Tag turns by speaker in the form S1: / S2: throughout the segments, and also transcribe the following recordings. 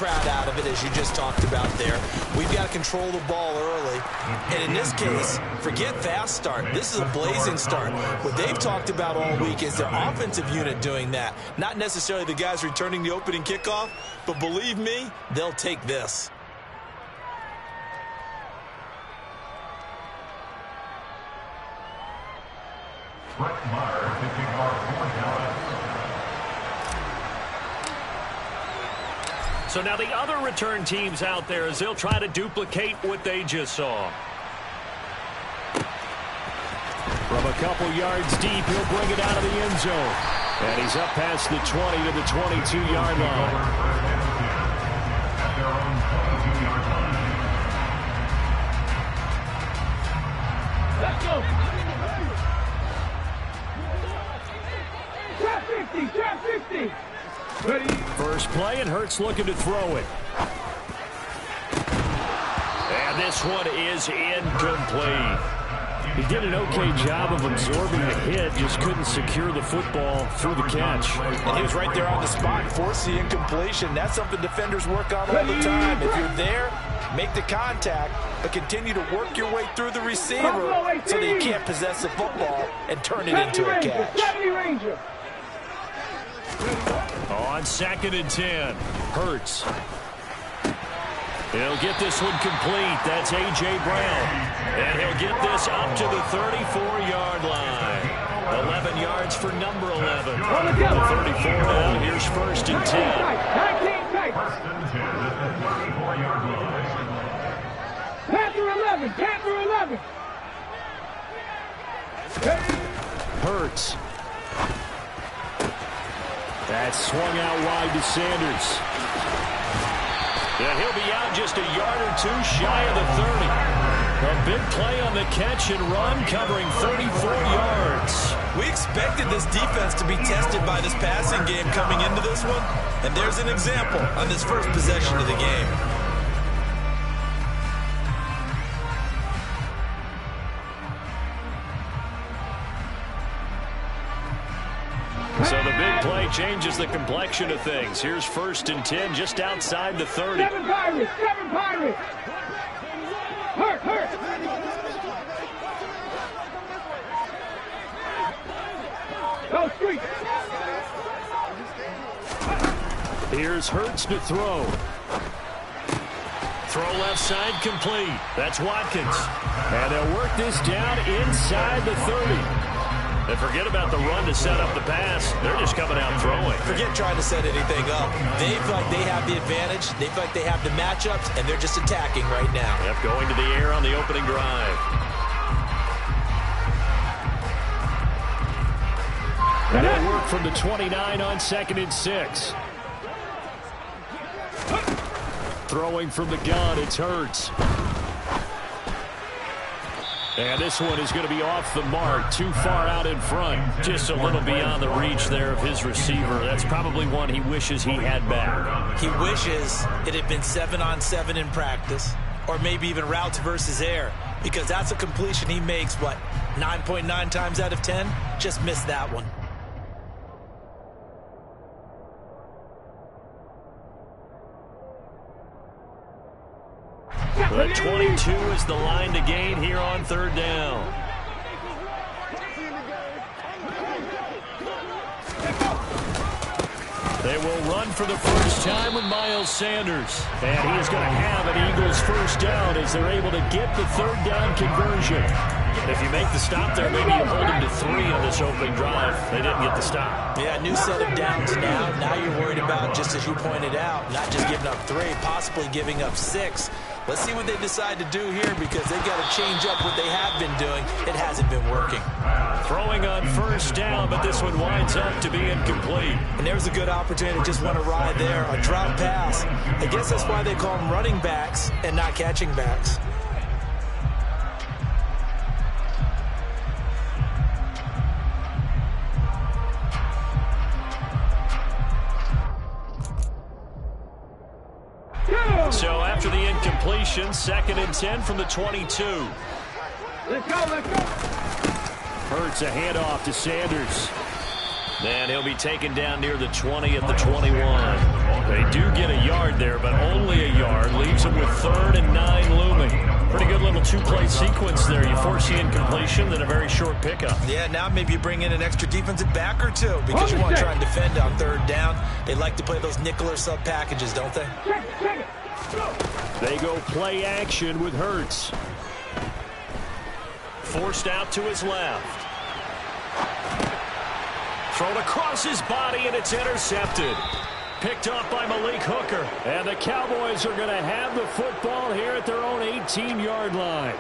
S1: crowd out of it, as you just talked about there. We've got to control the ball early. And in this case, forget fast start. This is a blazing start. What they've talked about all week is their offensive unit doing that. Not necessarily the guys returning the opening kickoff, but believe me, they'll take this.
S2: So now the other return teams out there as they'll try to duplicate what they just saw. From a couple yards deep, he'll bring it out of the end zone. And he's up past the 20 to the 22-yard line.
S3: Let's go. Trap 50, trap 50. Ready.
S2: First play, and Hurts looking to throw it. And this one is incomplete. He did an okay job of absorbing the hit, just couldn't secure the football through the catch.
S1: And he was right there on the spot, forced the incompletion. That's something defenders work on all the time. If you're there, make the contact, but continue to work your way through the receiver so that you can't possess the football and turn it into a catch.
S2: On 2nd and 10, Hurts. He'll get this one complete. That's A.J. Brown. And he'll get this up to the 34-yard line. 11 yards for number 11. The 34 now. Here's 1st and 10.
S3: Panther 11, Panther 11.
S2: Hurts. That's swung out wide to Sanders. And he'll be out just a yard or two shy of the 30. A big play on the catch and run, covering 34 yards.
S1: We expected this defense to be tested by this passing game coming into this one, and there's an example on this first possession of the game.
S2: So the big play changes the complexion of things. Here's 1st and 10 just outside the 30.
S3: 7 Pirates, 7 Pirates. Hurt. Go street.
S2: Here's Hurts to throw. Throw left side complete. That's Watkins. And they'll work this down inside the 30. And forget about the run to set up the pass. They're just coming out throwing.
S1: Forget trying to set anything up. They feel like they have the advantage. They feel like they have the matchups, and they're just attacking right now.
S2: Yep, going to the air on the opening drive. And it'll work from the 29 on 2nd and 6. Throwing from the gun, it's Hurts. And this one is going to be off the mark, too far out in front. Just a little beyond the reach there of his receiver. That's probably one he wishes he had back.
S1: He wishes it had been 7-on-7 in practice, or maybe even routes versus air, because that's a completion he makes, what, 9.9 times out of 10? Just missed that one.
S2: The 22 is the line to gain here on 3rd down. They will run for the first time with Miles Sanders. And he is going to have an Eagles first down as they're able to get the 3rd down conversion. If you make the stop there, maybe you hold them to 3 on this opening drive. They didn't get the stop.
S1: Yeah, new set of downs now. Now you're worried about, just as you pointed out, not just giving up 3, possibly giving up 6. Let's see what they decide to do here, because they've got to change up what they have been doing. It hasn't been working.
S2: Throwing on first down, but this one winds up to be incomplete.
S1: And there's a good opportunity to just want to ride there. A drop pass. I guess that's why they call them running backs and not catching backs.
S2: So after the incompletion, 2nd and 10 from the 22.
S3: Let's go.
S2: Hurts a handoff to Sanders. And he'll be taken down near the 20 at the 21. They do get a yard there, but 3rd and 9 looming. Pretty good little two-play sequence there. You force the incompletion, then a very short pickup.
S1: Yeah, now maybe you bring in an extra defensive back or two because you want to try and defend on 3rd down. They like to play those nickel or sub packages, don't they?
S2: They go play action with Hurts. Forced out to his left. Thrown across his body, and it's intercepted. Picked off by Malik Hooker. And the Cowboys are going to have the football here at their own 18-yard line.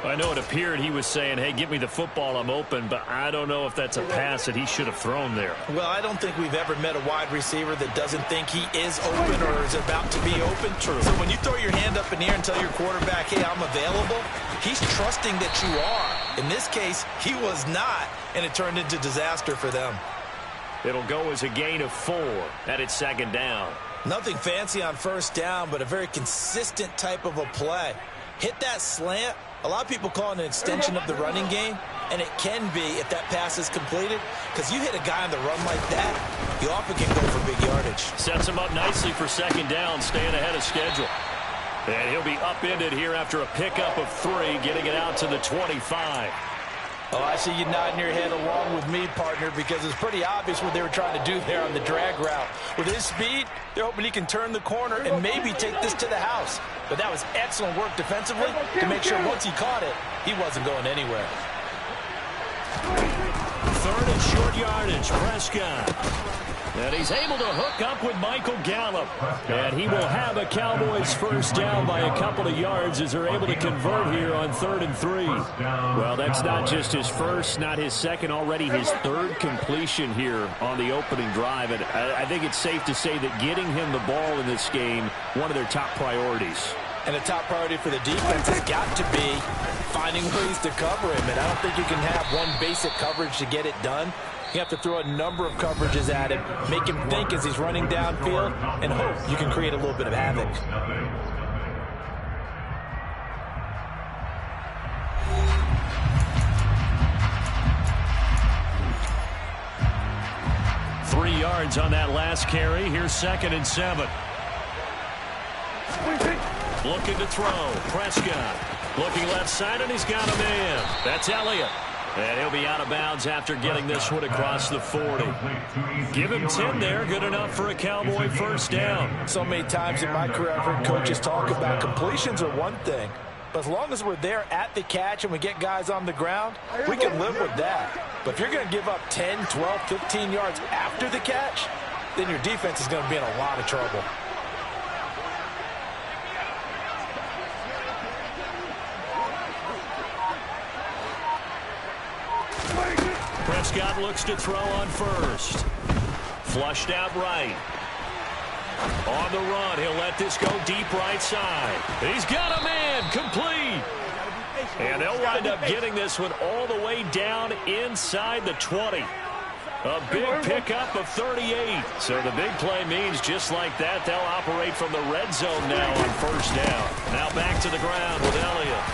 S2: I know it appeared he was saying, hey, give me the football, I'm open, but I don't know if that's a pass that he should have thrown there.
S1: Well, I don't think we've ever met a wide receiver that doesn't think he is open or is about to be open.
S2: True.
S1: So when you throw your hand up in the air and tell your quarterback, hey, I'm available, he's trusting that you are. In this case, he was not, and it turned into disaster for them.
S2: It'll go as a gain of 4 at its 2nd down.
S1: Nothing fancy on 1st down, but a very consistent type of a play. Hit that slant. A lot of people call it an extension of the running game, and it can be if that pass is completed, because you hit a guy on the run like that, you often can go for big yardage.
S2: Sets him up nicely for 2nd down, staying ahead of schedule. And he'll be upended here after a pickup of 3, getting it out to the 25.
S1: Oh, I see you nodding your head along with me, partner, because it's pretty obvious what they were trying to do there on the drag route. With his speed, they're hoping he can turn the corner and maybe take this to the house. But that was excellent work defensively to make sure once he caught it, he wasn't going anywhere.
S2: 3rd and short yardage, Prescott. And he's able to hook up with Michael Gallup. And he will have a Cowboys 1st down by a couple of yards as they're able to convert here on 3rd and 3. Well, that's not just his first, not his second, already his 3rd completion here on the opening drive. And I think it's safe to say that getting him the ball in this game, one of their top priorities.
S1: And a top priority for the defense has got to be finding ways to cover him. And I don't think you can have one basic coverage to get it done. You have to throw a number of coverages at him, make him think as he's running downfield, and hope you can create a little bit of havoc.
S2: Three yards on that last carry. Here's 2nd and 7. Looking to throw. Prescott looking left side, and he's got a man. That's Elliott. And he'll be out of bounds after getting this one across the 40. Give him 10 there. Good enough for a Cowboy 1st down.
S1: So many times in my career I've heard coaches talk about completions are one thing. But as long as we're there at the catch and we get guys on the ground, we can live with that. But if you're going to give up 10, 12, 15 yards after the catch, then your defense is going to be in a lot of trouble.
S2: Prescott looks to throw on 1st. Flushed out right. On the run, he'll let this go deep right side. He's got a man, complete. And they'll wind up getting this one all the way down inside the 20. A big pickup of 38. So the big play means just like that, they'll operate from the red zone now on 1st down. Now back to the ground with Elliott.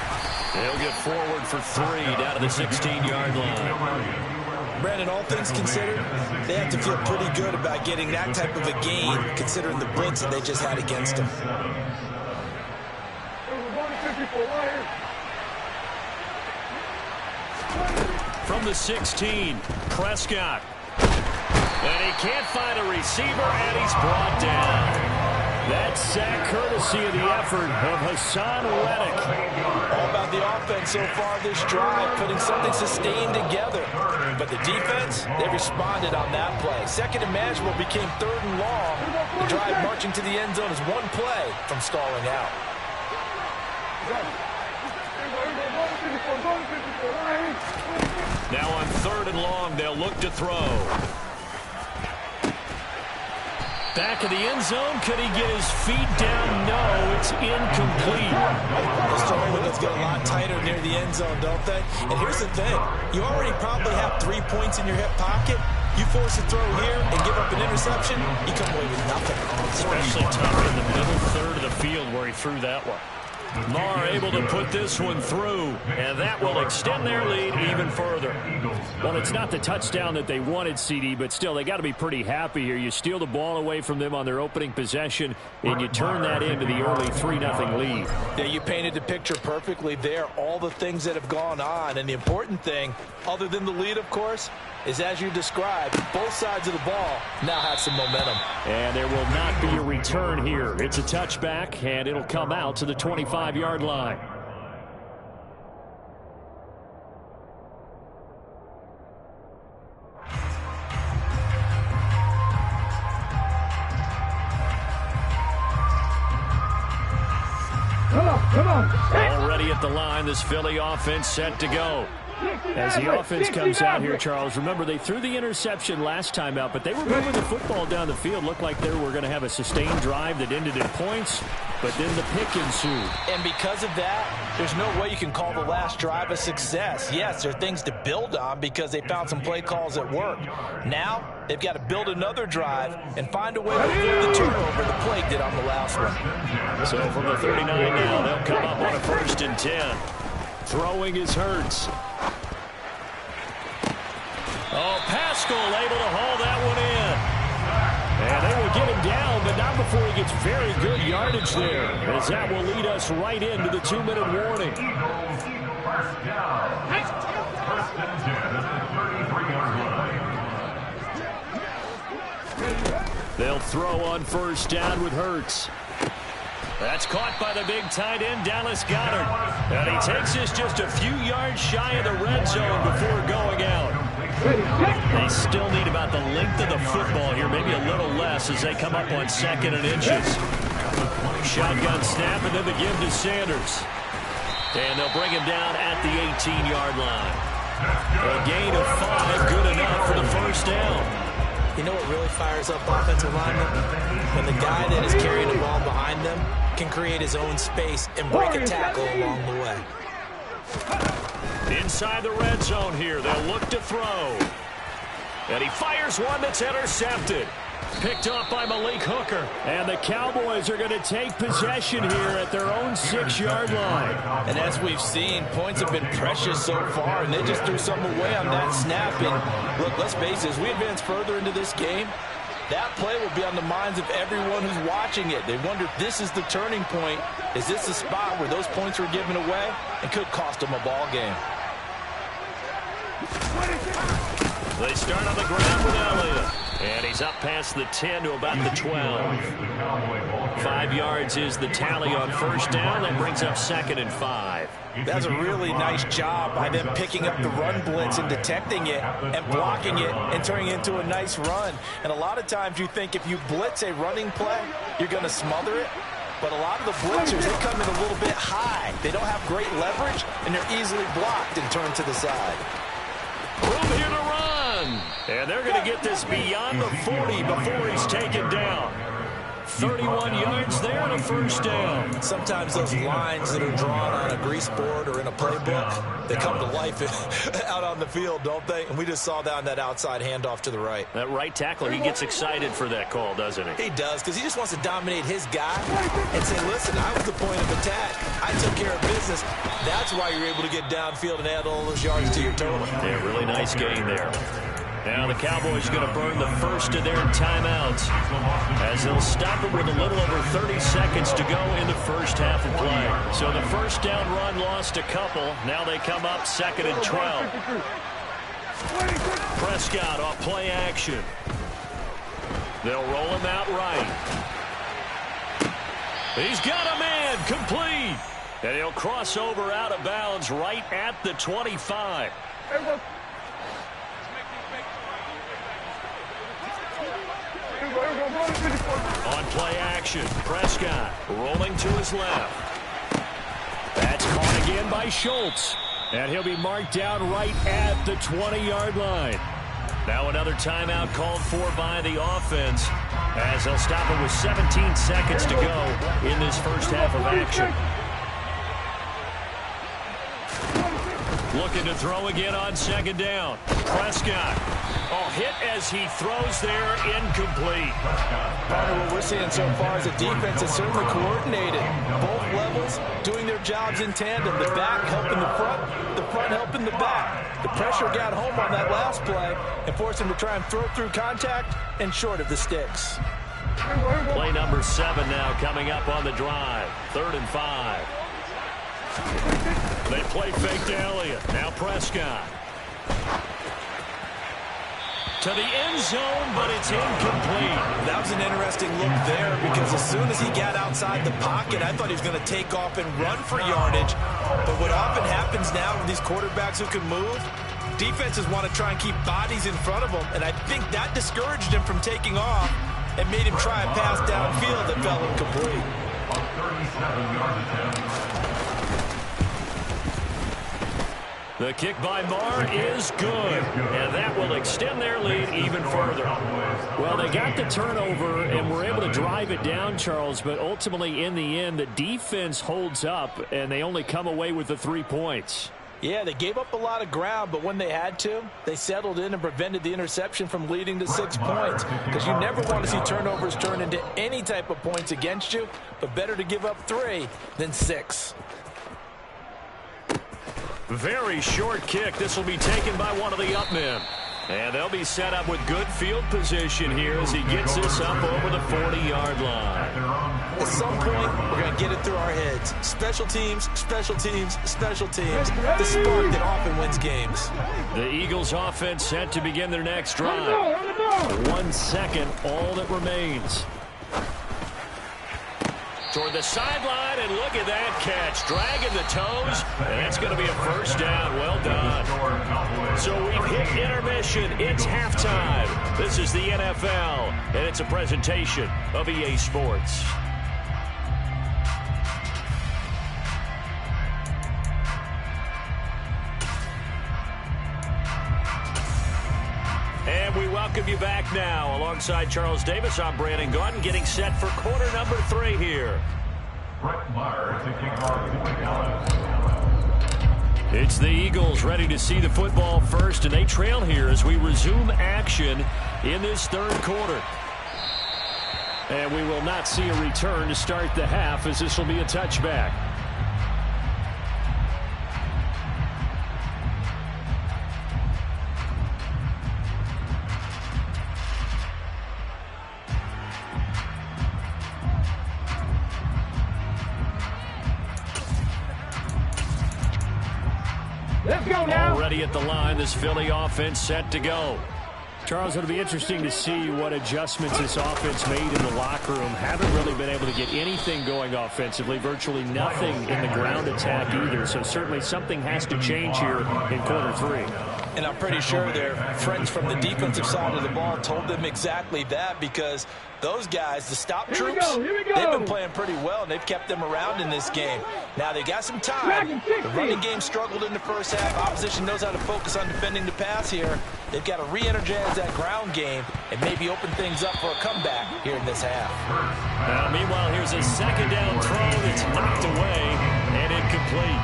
S2: They'll get forward for 3 down to the 16-yard line.
S1: Brandon, all things considered, they have to feel pretty good about getting that type of a gain, considering the blitz that they just had against them.
S2: From the 16, Prescott. And he can't find a receiver, and he's brought down. That sack courtesy of the effort of Hassan Reddick.
S1: All about the offense so far this drive, putting something sustained together. But the defense, they responded on that play. 2nd and manageable became 3rd and long. The drive marching to the end zone is one play from stalling out.
S2: Now on 3rd and long, they'll look to throw. Back of the end zone. Could he get his feet down? No, it's incomplete.
S1: Those throw windows get a lot tighter near the end zone, don't they? And here's the thing. You already probably have 3 points in your hip pocket. You force a throw here and give up an interception, you come away with nothing.
S2: Especially tough in the middle 3rd of the field where he threw that one. Lamar able to put this one through, and that will extend their lead even further. Well, it's not the touchdown that they wanted, CD, but still, they got to be pretty happy here. You steal the ball away from them on their opening possession, and you turn that into the early 3-0 lead.
S1: Yeah, you painted the picture perfectly there, all the things that have gone on, and the important thing, other than the lead, of course, is as you described, both sides of the ball now have some momentum.
S2: And there will not be a return here. It's a touchback, and it'll come out to the 25-yard line.
S3: Come on.
S2: Already at the line, this Philly offense set to go. As the offense comes out here, Charles, remember they threw the interception last time out, but they were moving the football down the field. Looked like they were going to have a sustained drive that ended in points, but then the pick ensued.
S1: And because of that, there's no way you can call the last drive a success. Yes, there are things to build on because they found some play calls that worked. Now, they've got to build another drive and find a way to avoid the turnover the play did on the last one.
S2: So from the 39 now, they'll come up on a 1st and 10. Throwing is Hurts. Oh, Pascal able to haul that one in. And they will get him down, but not before he gets very good yardage there, as that will lead us right into the 2-minute warning. They'll throw on 1st down with Hurts. That's caught by the big tight end, Dallas Goedert. And he takes this just a few yards shy of the red zone before going out. They still need about the length of the football here, maybe a little less as they come up on 2nd and inches. Shotgun snap and then the give to Sanders. And they'll bring him down at the 18-yard line. A gain of 5, good enough for the 1st down.
S1: You know what really fires up offensive linemen? When the guy that is carrying the ball behind them can create his own space and break a tackle along the way.
S2: Inside the red zone here, they'll look to throw. And he fires one that's intercepted. Picked up by Malik Hooker. And the Cowboys are going to take possession here at their own 6-yard line.
S1: And as we've seen, points have been precious so far, and they just threw something away on that snap. And look, let's face it, as we advance further into this game, that play will be on the minds of everyone who's watching it. They wonder if this is the turning point. Is this the spot where those points were given away and could cost them a ball game?
S2: They start on the ground with Elliott. And he's up past the 10 to about the 12. 5 yards is the tally on 1st down. That brings up 2nd and 5.
S1: That's a really nice job by them picking up the run blitz and detecting it and blocking it and turning it into a nice run. And a lot of times you think if you blitz a running play, you're going to smother it. But a lot of the blitzers, they come in a little bit high. They don't have great leverage, and they're easily blocked and turned to the side.
S2: Room here to run. And they're going to get this beyond the 40 before he's taken down. 31 yards there and a 1st down.
S1: Sometimes those lines that are drawn on a grease board or in a playbook, they come to life out on the field, don't they? And we just saw that on that outside handoff to the right.
S2: That right tackler, he gets excited for that call, doesn't he?
S1: He does, because he just wants to dominate his guy and say, listen, I was the point of attack. I took care of business. That's why you're able to get downfield and add all those yards to your total.
S2: Yeah, really nice gain there. Now the Cowboys are going to burn the first of their timeouts as they'll stop it with a little over 30 seconds to go in the first half of play. So the 1st down run lost a couple. Now they come up 2nd and 12. Prescott off play action. They'll roll him out right. He's got a man complete. And he'll cross over out of bounds right at the 25. On play action, Prescott rolling to his left. That's caught again by Schultz. And he'll be marked down right at the 20-yard line. Now another timeout called for by the offense as they'll stop it with 17 seconds to go in this first half of action. Looking to throw again on second down. Prescott. Oh, hit as he throws there, incomplete.
S1: Partner, what we're seeing so far is the defense is certainly coordinated. Both levels doing their jobs in tandem. The back helping the front helping the back. The pressure got home on that last play and forced him to try and throw through contact and short of the sticks.
S2: Play number 7 now coming up on the drive. 3rd and 5. They play fake to Elliott. Now Prescott. To the end zone, but it's incomplete.
S1: That was an interesting look there because as soon as he got outside the pocket, I thought he was going to take off and run for yardage. But what often happens now with these quarterbacks who can move, defenses want to try and keep bodies in front of them, and I think that discouraged him from taking off and made him try a pass downfield that fell incomplete.
S2: The kick by Marr is good, and that will extend their lead even further. Well, they got the turnover and were able to drive it down, Charles, but ultimately in the end, the defense holds up, and they only come away with the 3 points.
S1: Yeah, they gave up a lot of ground, but when they had to, they settled in and prevented the interception from leading to 6 points. Because you never want to see turnovers turn into any type of points against you, but better to give up 3 than 6.
S2: Very short kick. This will be taken by one of the up men. And they'll be set up with good field position here as he gets this up over the 40-yard line.
S1: At some point, we're going to get it through our heads. Special teams, special teams, special teams. The spark that often wins games.
S2: The Eagles offense set to begin their next drive. 1 second, all that remains. Toward the sideline, and look at that catch. Dragging the toes, and that's going to be a first down. Well done. So we've hit intermission. It's halftime. This is the NFL, and it's a presentation of EA Sports. And we welcome you back now. Alongside Charles Davis, I'm Brandon Gordon, getting set for quarter number 3 here. It's the Eagles ready to see the football first, and they trail here as we resume action in this 3rd quarter. And we will not see a return to start the half, as this will be a touchback. Already at the line, this Philly offense set to go. Charles, it'll be interesting to see what adjustments this offense made in the locker room. Haven't really been able to get anything going offensively, virtually nothing in the ground attack either. So certainly something has to change here in quarter 3.
S1: And I'm pretty sure their friends from the defensive side of the ball told them exactly that, because those guys, the stop troops, they've been playing pretty well, and they've kept them around in this game. Now, they got some time. The running game struggled in the first half. Opposition knows how to focus on defending the pass here. They've got to re-energize that ground game and maybe open things up for a comeback here in this half.
S2: Now, meanwhile, here's a second down throw that's knocked away and incomplete.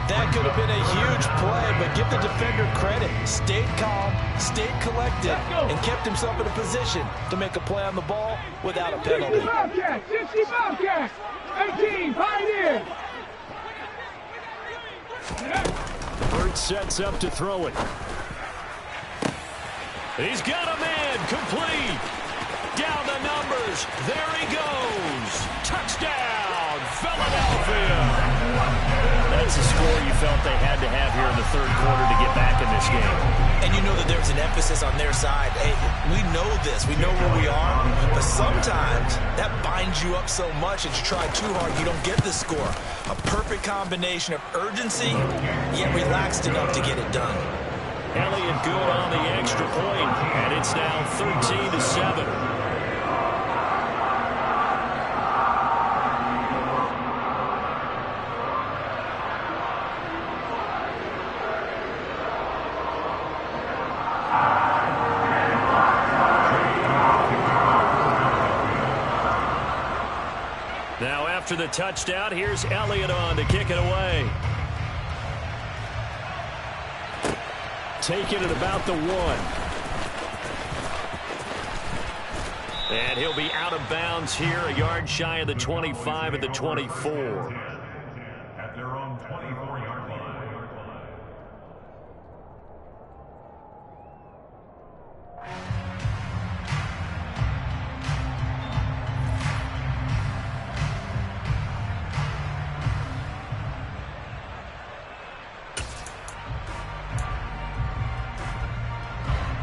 S1: That could have been a huge play, but give the defender credit. Stayed calm, stayed collected, and kept himself in a position to make a play on the ball without a penalty.
S3: 60 Bobcats, 18, Pioneer.
S2: Hurts sets up to throw it. He's got a man, complete. Down the numbers, there he goes. Touchdown, Philadelphia. That's a score you felt they had to have here in the 3rd quarter to get back in this game.
S1: And you know that there's an emphasis on their side. Hey, we know this. We know where we are. But sometimes that binds you up so much that you try too hard, you don't get the score. A perfect combination of urgency, yet relaxed enough to get it done.
S2: Elliott good on the extra point, and it's now 13-7. Now after the touchdown, here's Elliott on to kick it away. take it at about the 1. And he'll be out of bounds here, a yard shy of the 25 at the 24.
S4: At their own 24-yard line.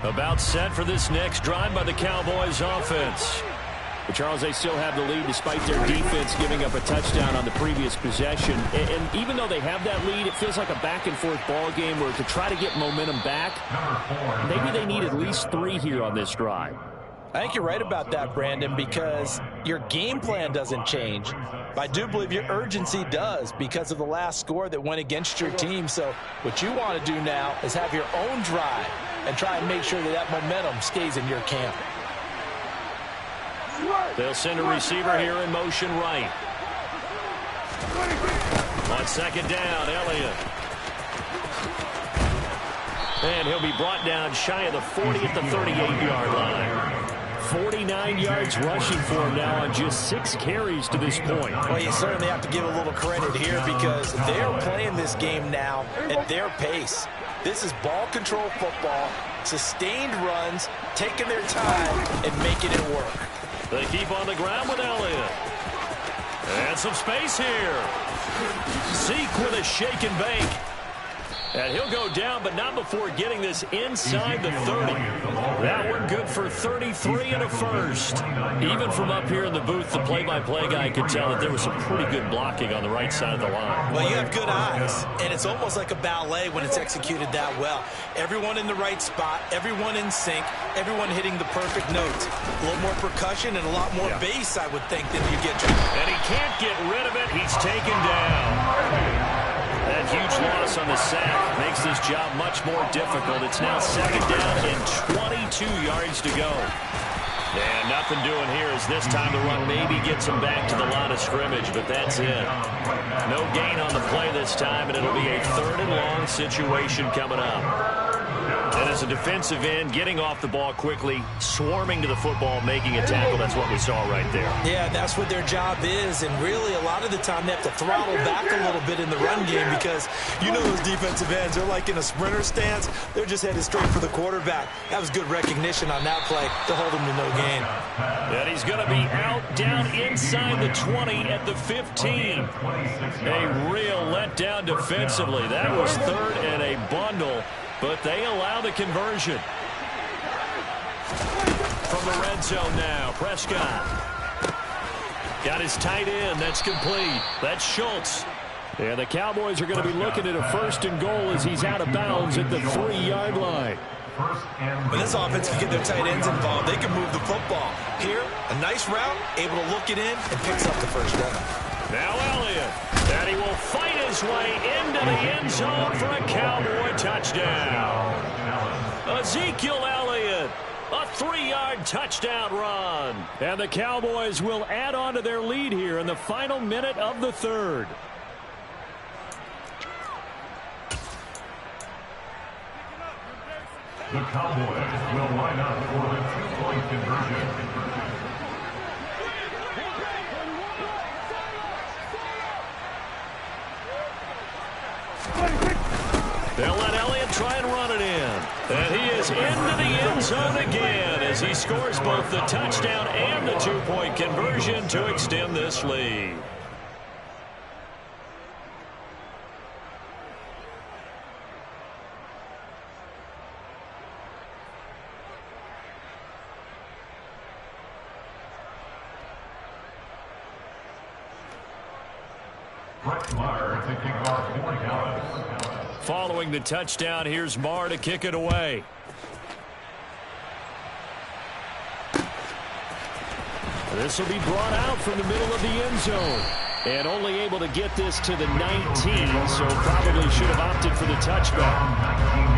S2: About set for this next drive by the Cowboys offense. But Charles, they still have the lead despite their defense giving up a touchdown on the previous possession. And even though they have that lead, it feels like a back-and-forth ball game where to try to get momentum back, maybe they need at least 3 here on this drive.
S1: I think you're right about that, Brandon, because your game plan doesn't change. But I do believe your urgency does because of the last score that went against your team. So what you want to do now is have your own drive and try and make sure that that momentum stays in your camp.
S2: They'll send a receiver here in motion right. On second down, Elliott. And he'll be brought down shy of the 40 at the 38-yard line. 49 yards rushing for him now on just 6 carries to this point.
S1: Well, you certainly have to give a little credit here because they're playing this game now at their pace. This is ball control football, sustained runs, taking their time and making it work.
S2: They keep on the ground with Elliott. And some space here. Zeke with a shake and bake. And he'll go down, but not before getting this inside the 30. That one good for 33 and a first. Even from up here in the booth, the play-by-play guy could tell that there was some pretty good blocking on the right side of the line.
S1: Well, you have good eyes, and it's almost like a ballet when it's executed that well. Everyone in the right spot, everyone in sync, everyone hitting the perfect notes. A little more percussion and a lot more bass, I would think, than you get.
S2: And he can't get rid of it. He's taken down. That huge loss on the sack makes this job much more difficult. It's now second down and 22 yards to go. And nothing doing here as this time the run maybe gets him back to the line of scrimmage, but that's it. No gain on the play this time, and it'll be a 3rd and long situation coming up. And as a defensive end, getting off the ball quickly, swarming to the football, making a tackle, that's what we saw right there.
S1: Yeah, that's what their job is, and really a lot of the time they have to throttle back a little bit in the run game because you know those defensive ends, they're like in a sprinter stance. They're just headed straight for the quarterback. That was good recognition on that play to hold him to no gain.
S2: And he's going to be out down inside the 20 at the 15. A real letdown defensively. That was 3rd and a bundle. But they allow the conversion. From the red zone now, Prescott. Got his tight end. That's complete. That's Schultz. And the Cowboys are going to be looking at a 1st and goal as he's out of bounds at the 3-yard line.
S1: When this offense can get their tight ends involved, they can move the football. Here, a nice route, able to look it in, and picks up the first down.
S2: Now Elliott. And he will fight his way into the end zone for a Cowboy touchdown. Ezekiel Elliott, a 3-yard touchdown run. And the Cowboys will add on to their lead here in the final minute of the 3rd.
S4: The Cowboys will line up for the 2-point conversion.
S2: They'll let Elliott try and run it in. And he is into the end zone again as he scores both the touchdown and the 2-point conversion to extend this lead. Following the touchdown, here's Marr to kick it away. This will be brought out from the middle of the end zone. And only able to get this to the 19, so probably should have opted for the touchback.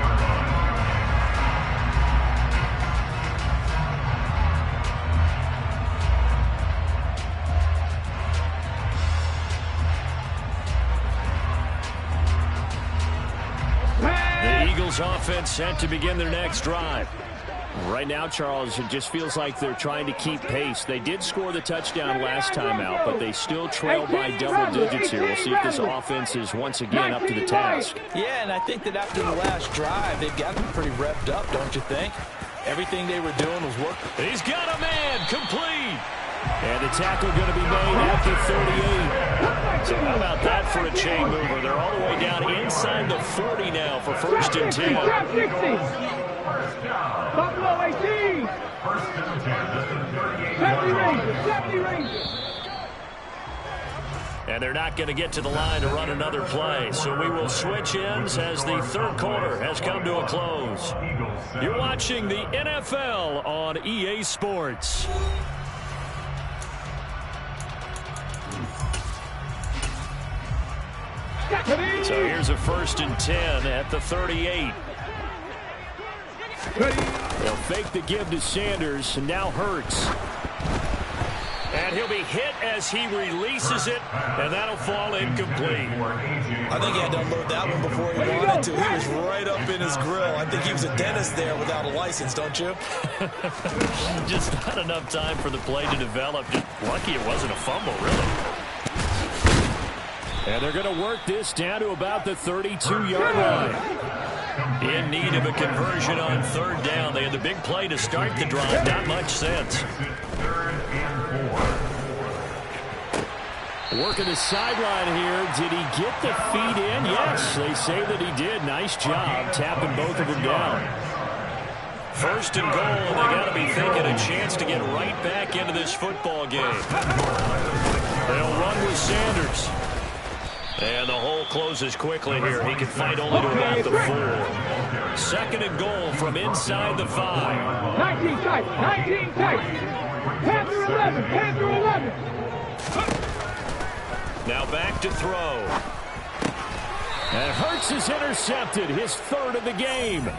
S2: Eagles offense set to begin their next drive. Right now, Charles, it just feels like they're trying to keep pace. They did score the touchdown last time out, but they still trail by double digits here. We'll see if this offense is once again up to the task.
S1: Yeah, and I think that after the last drive, they've got them pretty revved up, don't you think? Everything they were doing was working.
S2: He's got a man, complete. And the tackle going to be made at the 38. So how about that for a chain mover? They're all the way down inside the 40 now for 1st and 10.
S3: Buffalo 18. 70 Rangers.
S2: And they're not going to get to the line to run another play. So we will switch ends as the third quarter has come to a close. You're watching the NFL on EA Sports. So here's a 1st and 10 at the 38. They'll fake the give to Sanders, and now Hurts. And he'll be hit as he releases it, and that'll fall incomplete.
S1: I think he had to unload that one before he wanted to. He was right up in his grill. I think he was a dentist there without a license, don't you?
S2: Just not enough time for the play to develop. Just lucky it wasn't a fumble, really. And they're going to work this down to about the 32-yard line. In need of a conversion on 3rd down. They had the big play to start the drive. Not much sense. Working the sideline here. Did he get the feet in? Yes, they say that he did. Nice job tapping both of them down. 1st and goal, and they got to be thinking a chance to get right back into this football game. They'll run with Sanders. And the hole closes quickly here. He can fight only to about the 4. 2nd and goal from inside the 5.
S3: 19 tight. Panther 11.
S2: Now back to throw. And Hurts is intercepted, his 3rd of the game.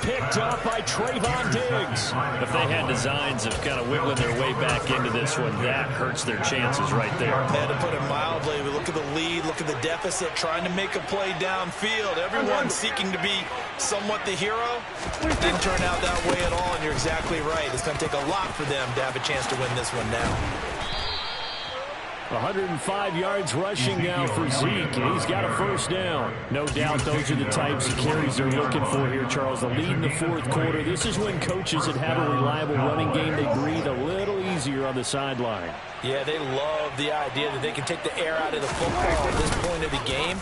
S2: Picked up by Trayvon Diggs. If they had designs of kind of wiggling their way back into this one, that hurts their chances right there.
S1: Yeah, to put it mildly, we look at the lead, look at the deficit, trying to make a play downfield. Everyone seeking to be somewhat the hero. Didn't turn out that way at all, and you're exactly right. It's going to take a lot for them to have a chance to win this one now.
S2: 105 yards rushing now for Zeke, and he's got a 1st down. No doubt those are the types of carries they're looking for here, Charles. The lead in the 4th quarter. This is when coaches that have a reliable running game, they breathe a little easier on the sideline.
S1: Yeah, they love the idea that they can take the air out of the football at this point of the game.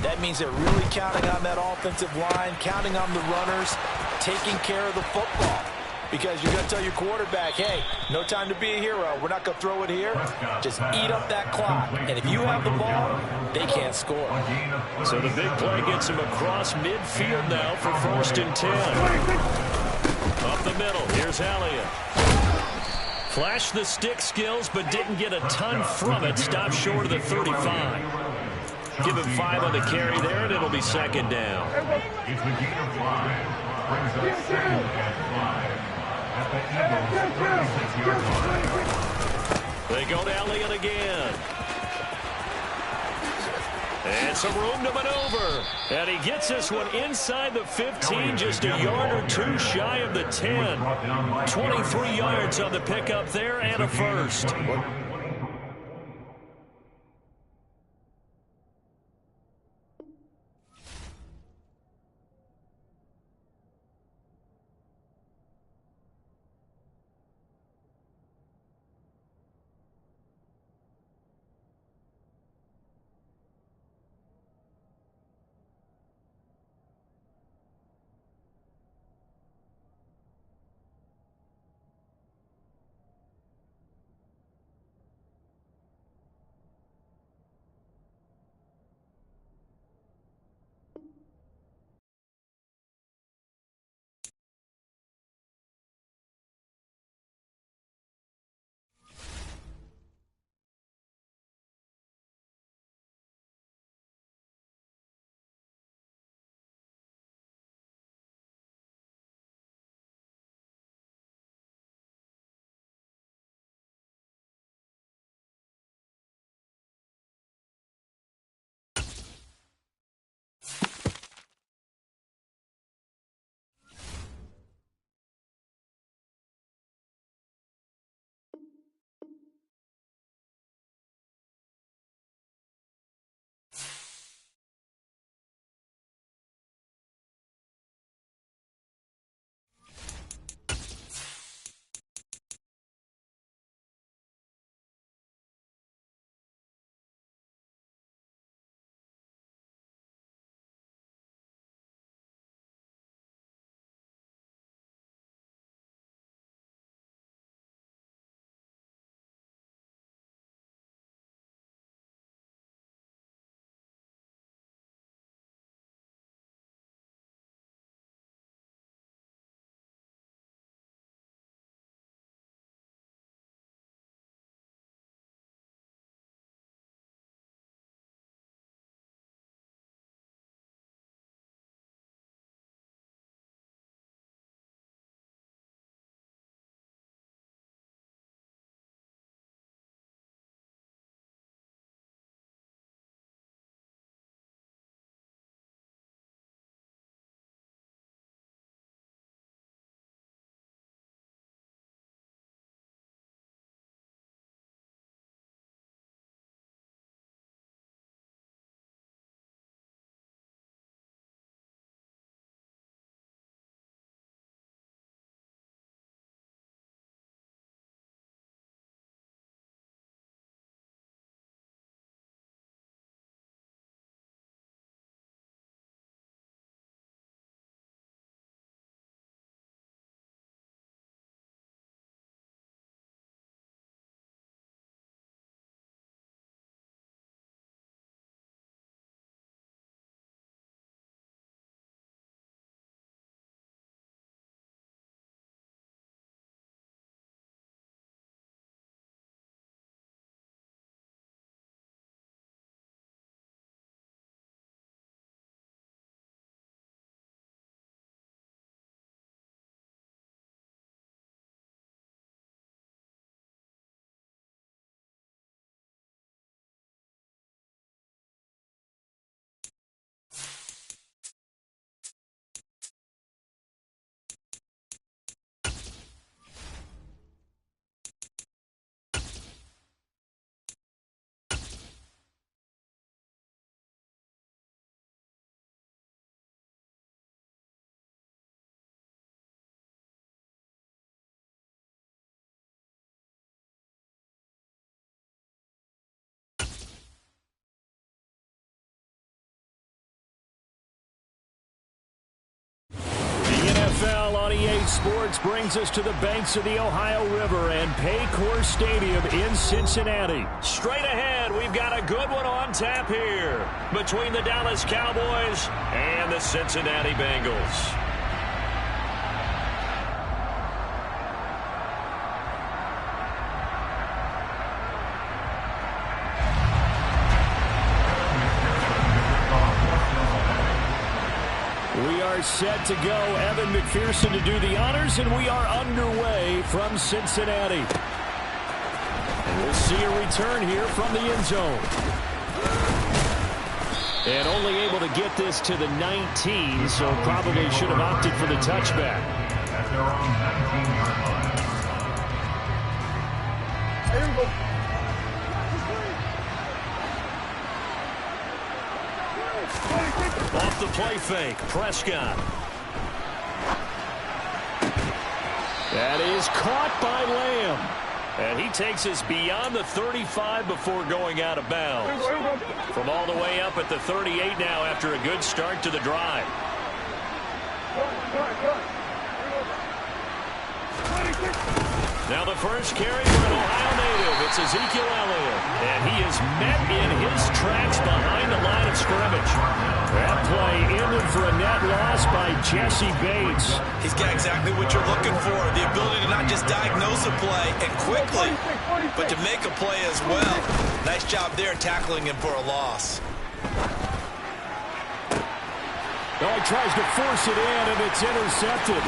S1: That means they're really counting on that offensive line, counting on the runners, taking care of the football. Because you're going to tell your quarterback, hey, no time to be a hero. We're not going to throw it here. Just eat up that clock. And if you have the ball, they can't score.
S2: So the big play gets him across midfield now for 1st and 10. Up the middle, here's Elliott. Flashed the stick skills, but didn't get a ton from it. Stopped short of the 35. Give him 5 on the carry there, and it'll be 2nd down.
S4: It's the gain of 5. Brings up 2nd and 5. At the Eagles' 36-yard line.
S2: They go to Elliott again. And some room to maneuver. And he gets this one inside the 15, just a yard or 2 shy of the 10. 23 yards on the pickup there and a 1st. Sports brings us to the banks of the Ohio River and Paycor Stadium in Cincinnati. Straight ahead, we've got a good one on tap here between the Dallas Cowboys and the Cincinnati Bengals. We are set to go. Evan McPherson to do the honors, and we are underway from Cincinnati. And we'll see a return here from the end zone. And only able to get this to the 19, so probably should have opted for the touchback.
S4: At their own 19-yard line.
S3: Here we go.
S2: Off the play fake, Prescott. That is caught by Lamb. And he takes us beyond the 35 before going out of bounds. From all the way up at the 38 now after a good start to the drive. Now the first carry for an Ohio native. It's Ezekiel Elliott. And he is met in his tracks behind the line of scrimmage. That play ended for a net loss by Jesse Bates.
S1: He's got exactly what you're looking for. The ability to not just diagnose a play and quickly, but to make a play as well. Nice job there tackling him for a loss.
S2: Oh, he tries to force it in, and it's intercepted.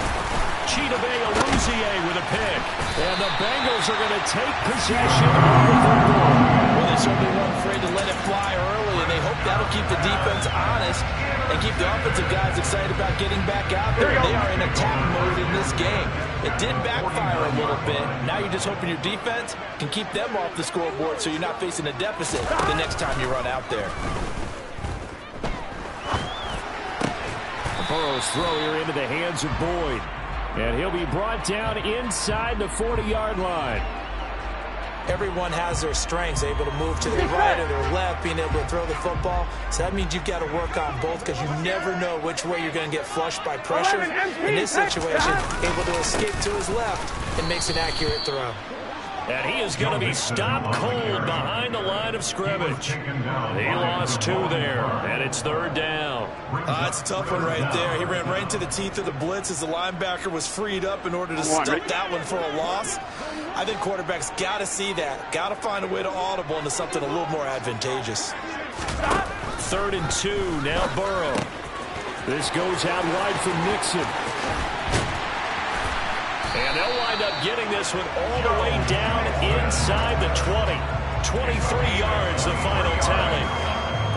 S2: Chidobe Awuzie with a pick. And the Bengals are going to take possession of the football.
S1: Well, they certainly weren't afraid to let it fly early, and they hope that'll keep the defense honest and keep the offensive guys excited about getting back out there. They are in attack mode in this game. It did backfire a little bit. Now you're just hoping your defense can keep them off the scoreboard so you're not facing a deficit the next time you run out there.
S2: Burrow's throw here into the hands of Boyd. And he'll be brought down inside the 40-yard line.
S1: Everyone has their strengths, able to move to their right or their left, being able to throw the football. So that means you've got to work on both because you never know which way you're going to get flushed by pressure. In this situation, able to escape to his left and makes an accurate throw.
S2: And he is going to be stopped cold behind the line of scrimmage. He lost 2 there, and it's 3rd down.
S1: That's a tough one right there. He ran right into the teeth of the blitz as the linebacker was freed up in order to stop that one for a loss. I think quarterbacks got to see that. Got to find a way to audible into something a little more advantageous.
S2: 3rd and 2, now Burrow. This goes out wide for Mixon. And they'll wind up getting this one all the way down inside the 20. 23 yards, the final tally.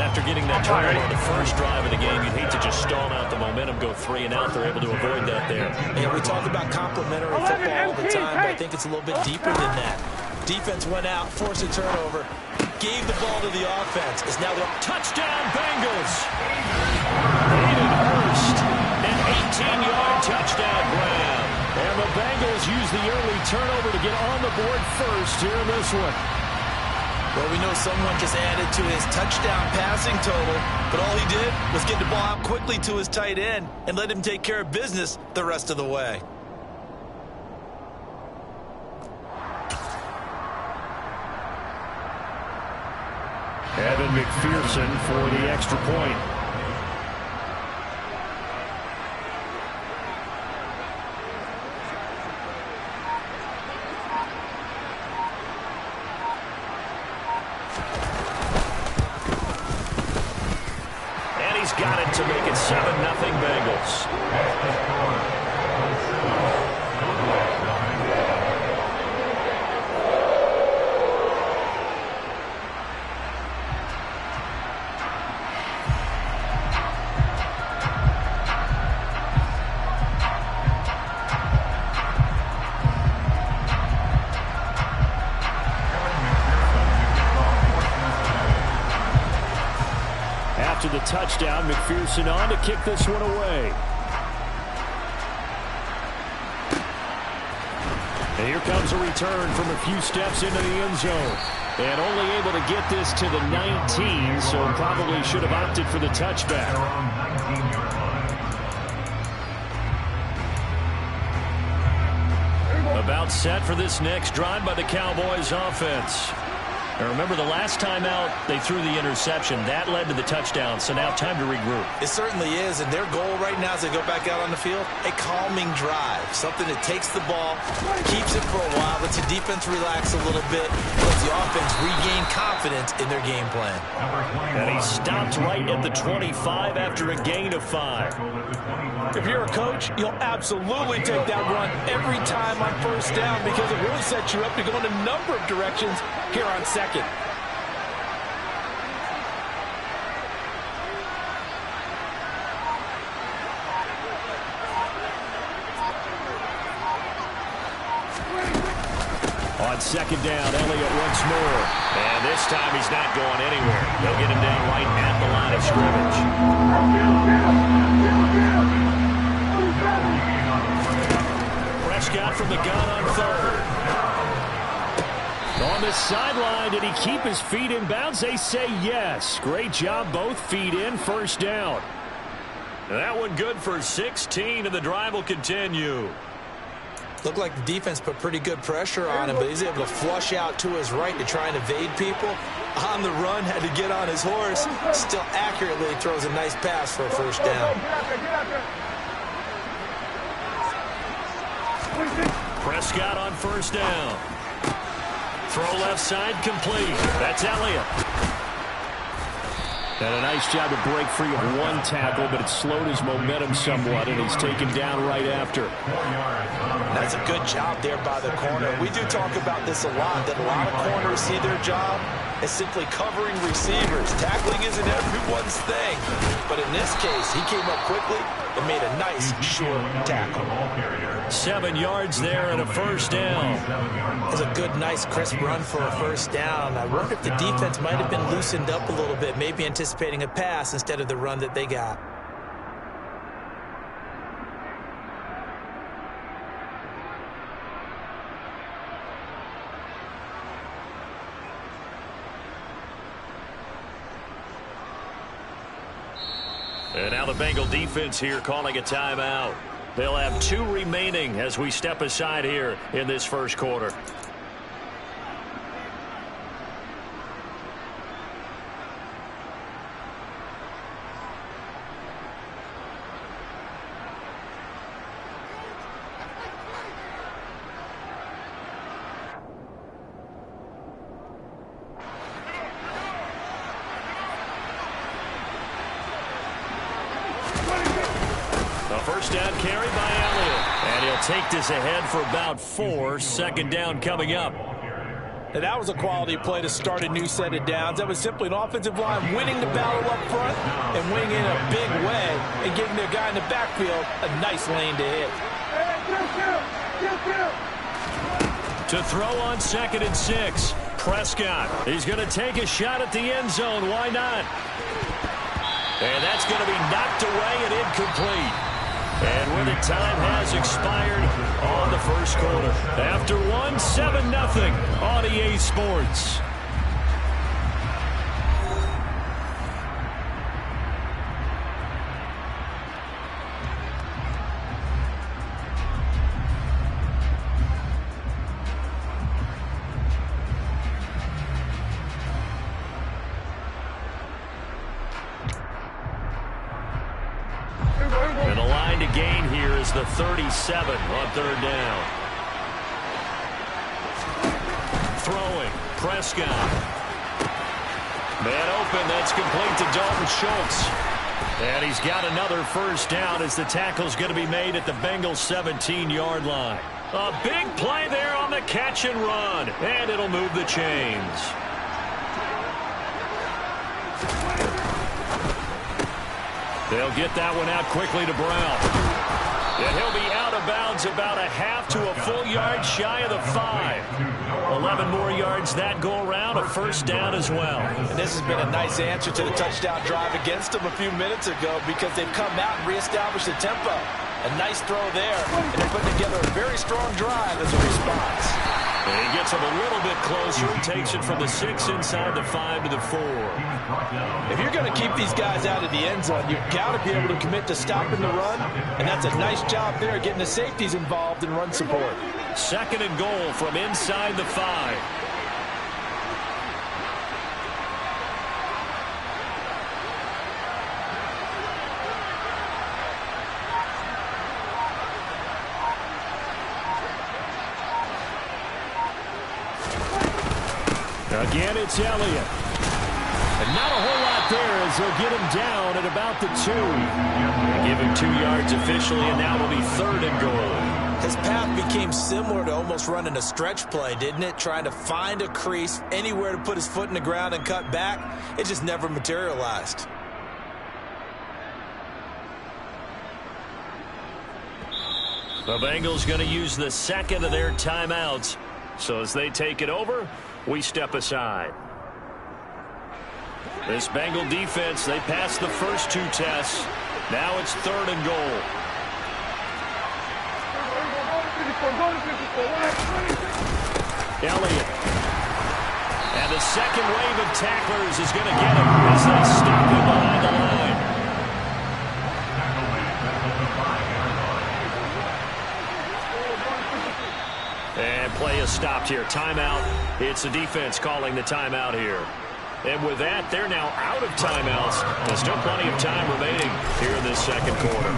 S2: After getting that turnover on the first drive of the game, you'd hate to just stall out the momentum, go 3 and out. They're able to avoid that there.
S1: Yeah, we talk about complementary football all the time, but I think it's a little bit deeper than that. Defense went out, forced a turnover, gave the ball to the offense. It's now the
S2: touchdown Bengals. Hayden Hurst, an 18-yard touchdown grab. And the Bengals use the early turnover to get on the board first here in this one.
S1: Well, we know someone just added to his touchdown passing total, but all he did was get the ball out quickly to his tight end and let him take care of business the rest of the way.
S2: Evan McPherson for the extra point. Got it to make it 7-0 Bengals. After the touchdown, McPherson on to kick this one away. And here comes a return from a few steps into the end zone. And only able to get this to the 19, so probably should have opted for the touchback. About set for this next drive by the Cowboys offense. And remember, the last time out, they threw the interception. That led to the touchdown, so now time to regroup.
S1: It certainly is, and their goal right now as they go back out on the field, a calming drive. Something that takes the ball, keeps it for a while, lets the defense relax a little bit, lets the offense regain confidence in their game plan.
S2: And he stopped right at the 25 after a gain of 5.
S1: If you're a coach, you'll absolutely take that run every time on first down because it really sets you up to go in a number of directions here on second.
S2: On second down, Elliott once more. And this time he's not going anywhere. They'll get him down right at the line of scrimmage. Prescott from the gun on third. On the sideline, did he keep his feet in bounds? They say yes. Great job, both feet in, first down. That one good for 16, and the drive will continue.
S1: Looked like the defense put pretty good pressure on him, but he's able to flush out to his right to try and evade people. On the run, had to get on his horse. Still accurately throws a nice pass for a first down.
S2: Prescott on first down. Throw left side complete. That's Elliott. And a nice job to break free of one tackle, but it slowed his momentum somewhat, and he's taken down right after.
S1: That's a good job there by the corner. We do talk about this a lot, that a lot of corners see their job as simply covering receivers. Tackling isn't everyone's thing. But in this case, he came up quickly and made a nice, short tackle.
S2: 7 yards there and a first down.
S1: It's a good, nice, crisp run for a first down. I wonder if the defense might have been loosened up a little bit, maybe anticipating a pass instead of the run that they got.
S2: And now the Bengal defense here calling a timeout. They'll have 2 remaining as we step aside here in this first quarter. First down carry by Elliott. And he'll take this ahead for about 4. Second down coming up.
S1: Now that was a quality play to start a new set of downs. That was simply an offensive line winning the battle up front and winning in a big way and giving their guy in the backfield a nice lane to hit.
S2: To throw on 2nd and 6. Prescott. He's going to take a shot at the end zone. Why not? And that's going to be knocked away and incomplete. And with it, time has expired on the first quarter. After 1, 7-0 on EA Sports. And the line to gain here is the 37 on third down. Throwing, Prescott. Man open, that's complete to Dalton Schultz. And he's got another first down as the tackle's going to be made at the Bengals 17-yard line. A big play there on the catch and run, and it'll move the chains. They'll get that one out quickly to Brown. And he'll be out of bounds about a half to a full yard shy of the 5. 11 more yards that go around, a first down as well.
S1: And this has been a nice answer to the touchdown drive against them a few minutes ago because they've come out and reestablished the tempo. A nice throw there, and they're putting together a very strong drive as a response.
S2: And he gets him a little bit closer, takes it from the 6 inside the 5 to the 4.
S1: If you're going to keep these guys out of the end zone, you've got to be able to commit to stopping the run, and that's a nice job there getting the safeties involved in run support.
S2: 2nd and goal from inside the 5. Again, it's Elliott. And not a whole lot there as they'll get him down at about the 2. They give him 2 yards officially, and now it'll be 3rd and goal.
S1: His path became similar to almost running a stretch play, didn't it? Trying to find a crease, anywhere to put his foot in the ground and cut back. It just never materialized.
S2: The Bengals going to use the 2nd of their timeouts. So as they take it over, we step aside. This Bengal defense, they passed the first 2 tests. Now it's 3rd and goal. Elliott. And the second wave of tacklers is going to get him as they stop him behind the line. And play is stopped here. Timeout. It's the defense calling the timeout here. And with that, they're now out of timeouts. There's still plenty of time remaining here in this 2nd quarter.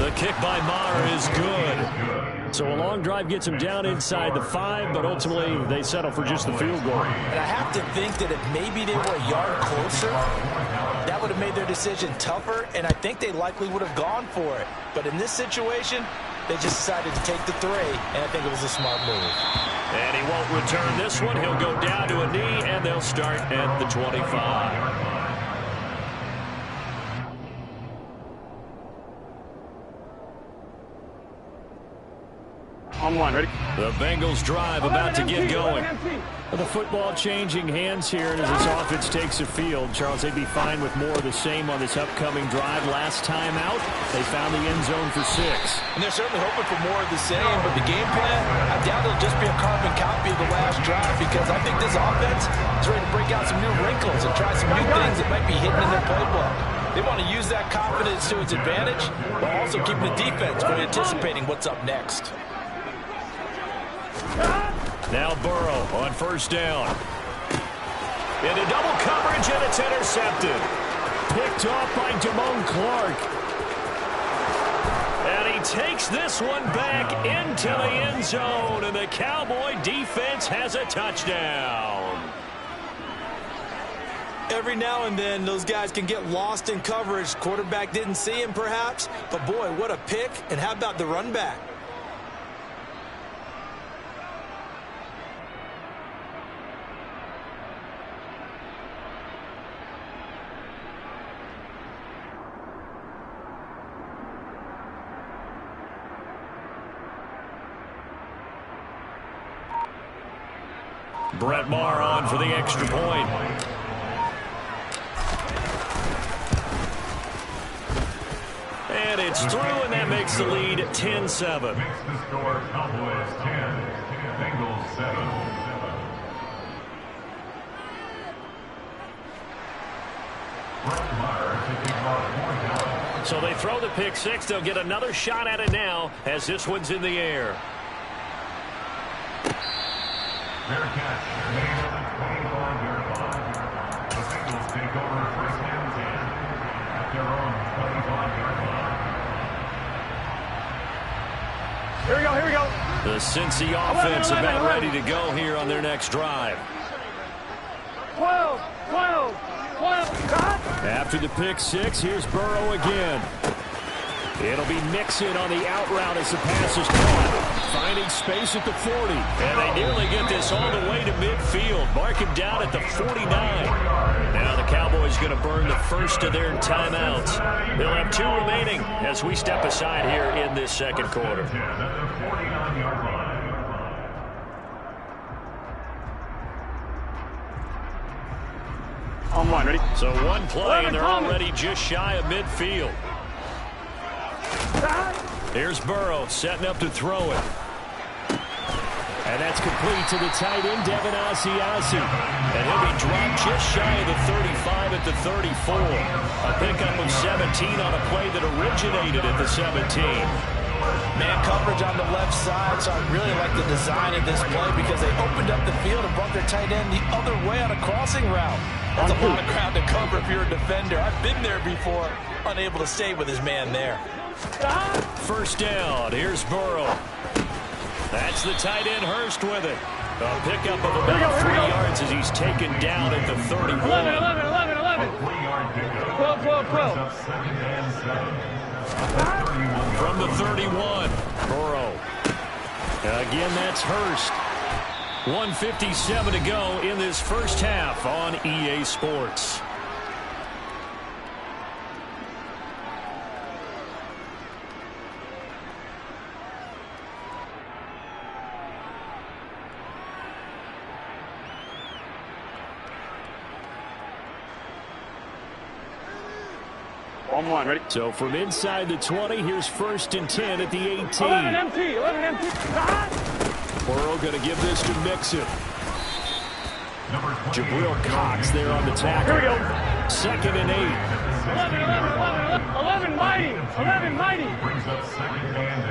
S2: The kick by Maher is good. So a long drive gets him down inside the 5, but ultimately they settle for just the field goal.
S1: And I have to think that if maybe they were a yard closer, that would have made their decision tougher, and I think they likely would have gone for it. But in this situation, they just decided to take the 3, and I think it was a smart move.
S2: And he won't return this one. He'll go down to a knee, and they'll start at the 25.
S3: On 1, ready?
S2: The Bengals drive about to get going. The football changing hands here, and as this offense takes the field, Charles, they'd be fine with more of the same on this upcoming drive. Last time out, they found the end zone for 6.
S1: And they're certainly hoping for more of the same, but the game plan, I doubt it'll just be a carbon copy of the last drive, because I think this offense is ready to break out some new wrinkles and try some new things that might be hidden in their playbook. They want to use that confidence to its advantage, while also keeping the defense from anticipating what's up next.
S2: Now Burrow on 1st down. Into double coverage, and it's intercepted. Picked off by Damone Clark. And he takes this one back into the end zone, and the Cowboy defense has a touchdown.
S1: Every now and then, those guys can get lost in coverage. Quarterback didn't see him, perhaps, but boy, what a pick. And how about the run back?
S2: Brett Maher on for the extra point. And it's through, and that makes the lead 10-7.
S4: Makes the score Cowboys 10, Bengals 7.
S2: So they throw the pick 6. They'll get another shot at it now as this one's in the air.
S4: Fair catch. Made on the 25-yard line. The Bengals take over 1st and 10 at their own 25-yard line.
S3: Here we go, here we go.
S2: The Cincy offense about ready to go here on their next drive.
S3: 12.
S2: After the pick 6, here's Burrow again. It'll be Mixon on the out route as the pass is caught. Finding space at the 40. And they nearly get this all the way to midfield. Mark him down at the 49. Now the Cowboys going to burn the first of their timeouts. They'll have 2 remaining as we step aside here in this 2nd quarter.
S3: On 1, ready?
S2: So 1 play, and they're already just shy of midfield. Here's Burrow setting up to throw it. And that's complete to the tight end, Devin Asiasi. And he'll be dropped just shy of the 35 at the 34. A pickup of 17 on a play that originated at the 17.
S1: Man coverage on the left side, so I really like the design of this play because they opened up the field and brought their tight end the other way on a crossing route. That's a lot of ground to cover if you're a defender. I've been there before, unable to stay with his man there.
S2: First down, here's Burrow. That's the tight end Hurst with it. A pickup of about 3 yards as he's taken down at the 31.
S3: 11. 12.
S2: From the 31, Burrow. Again, that's Hurst. 1:57 to go in this first half on EA Sports.
S3: On one, ready?
S2: So from inside the 20, here's 1st and 10 at the 18.
S3: 11 empty.
S2: Burrow going to give this to Mixon. Jabril Cox there on the tackle.
S3: Here we go.
S2: 2nd and 8.
S3: 11 mighty. 11 mighty.
S4: Brings up 2nd and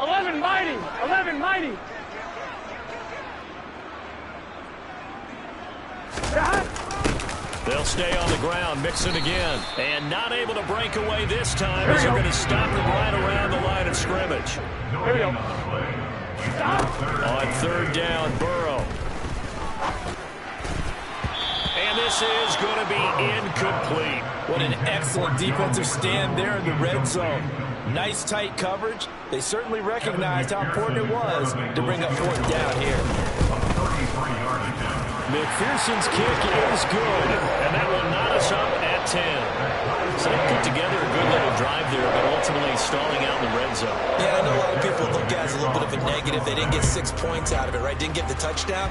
S4: 8.
S3: 11 mighty. 11 mighty.
S2: They'll stay on the ground. Mixon again. And not able to break away this time as they're going to stop him right around the line of scrimmage.
S3: Here we go.
S2: On 3rd down, Burrow. And this is going to be incomplete.
S1: What an excellent defensive stand there in the red zone. Nice tight coverage. They certainly recognized how important it was to bring up 4th down here.
S2: McPherson's kick is good, and that will knot us up at 10. So they put together a good little drive there, but ultimately stalling out in the red zone.
S1: Yeah, I know a lot of people look at it as a little bit of a negative. They didn't get 6 points out of it, right? Didn't get the touchdown.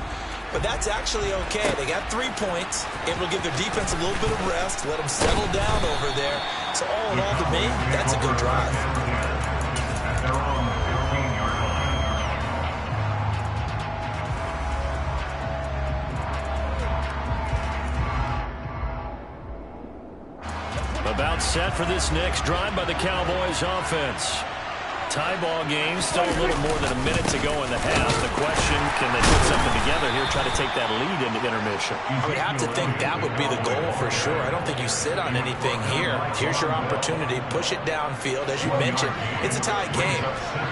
S1: But that's actually okay. They got 3 points, able to give their defense a little bit of rest, let them settle down over there. So all in all, to me, that's a good drive.
S4: At their own 15-yard line.
S2: About set for this next drive by the Cowboys offense. Tie ball game, still a little more than a minute to go in the half. The question, can they put something together here, try to take that lead into intermission?
S1: I would have to think that would be the goal for sure. I don't think you sit on anything here. Here's your opportunity. Push it downfield. As you mentioned, it's a tie game.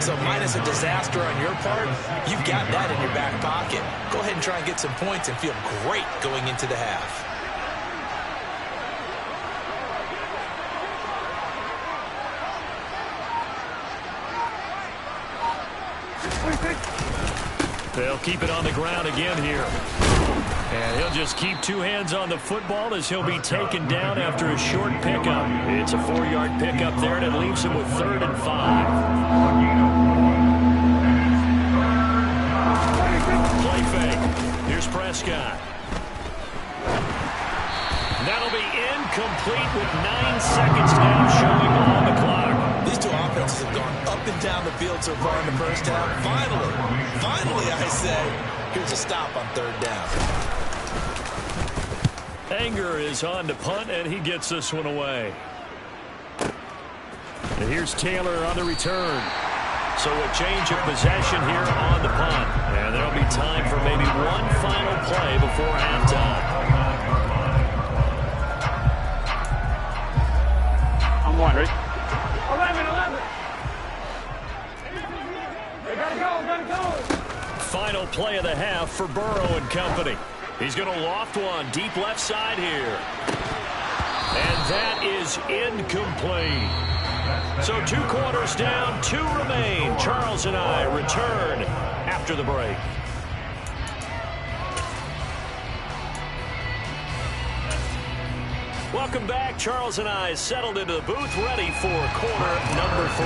S1: So minus a disaster on your part, you've got that in your back pocket. Go ahead and try and get some points and feel great going into the half.
S2: They'll keep it on the ground again here. And he'll just keep 2 hands on the football as he'll be taken down after a short pickup. It's a 4-yard pickup there, and it leaves him with 3rd and 5. Play fake. Here's Prescott. That'll be incomplete with 9 seconds now showing on the clock.
S1: These two offenses have gone up and down the field so far in the first half. Finally, I say, here's a stop on 3rd down.
S2: Anger is on to punt, and he gets this one away. And here's Taylor on the return. So a change of possession here on the punt. And there'll be time for maybe one final play before halftime.
S3: I'm one, ready? 11. They gotta go.
S2: Final play of the half for Burrow and company. He's going to loft one deep left side here. And that is incomplete. So 2 quarters down, 2 remain. Charles and I return after the break. Welcome back. Charles and I settled into the booth, ready for quarter number 3.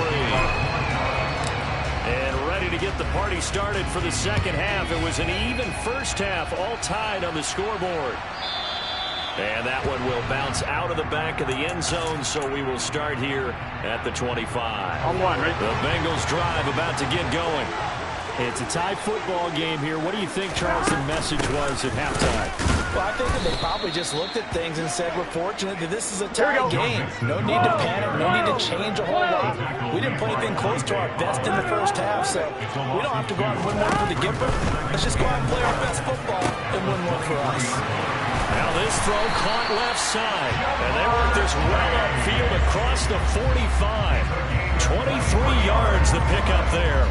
S2: And ready to get the party started for the second half. It was an even first half, all tied on the scoreboard. And that one will bounce out of the back of the end zone, so we will start here at the 25.
S3: On one, ready?
S2: The Bengals drive about to get going. It's a tie football game here. What do you think, Charles, the message was at halftime?
S1: Well, I think that they probably just looked at things and said, we're fortunate that this is a tie game. No need to panic. No need to change a whole lot. We didn't play anything close to our best in the first half, so we don't have to go out and win one for the Gipper. Let's just go out and play our best football and win one for us.
S2: Now this throw caught left side. And they work this well upfield across the 45. 23 yards the pickup there.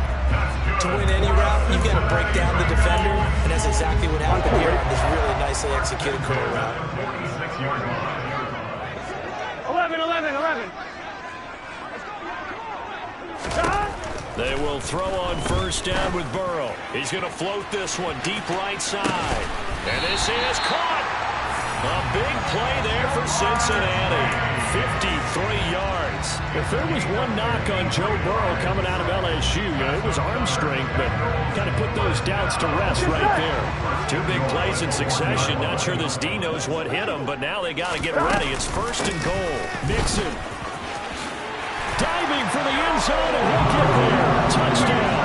S1: To win any route, you've got to break down the defender, and that's exactly what happened here on this really nicely executed curl route.
S3: 11.
S2: They will throw on first down with Burrow. He's going to float this one deep right side. And this is caught. A big play there for Cincinnati. 53 yards. If there was one knock on Joe Burrow coming out of LSU, it was arm strength, but kind of put those doubts to rest right there. Two big plays in succession. Not sure this D knows what hit him, but now they got to get ready. It's first and goal. Mixon diving for the end zone, and he'll get there. Touchdown.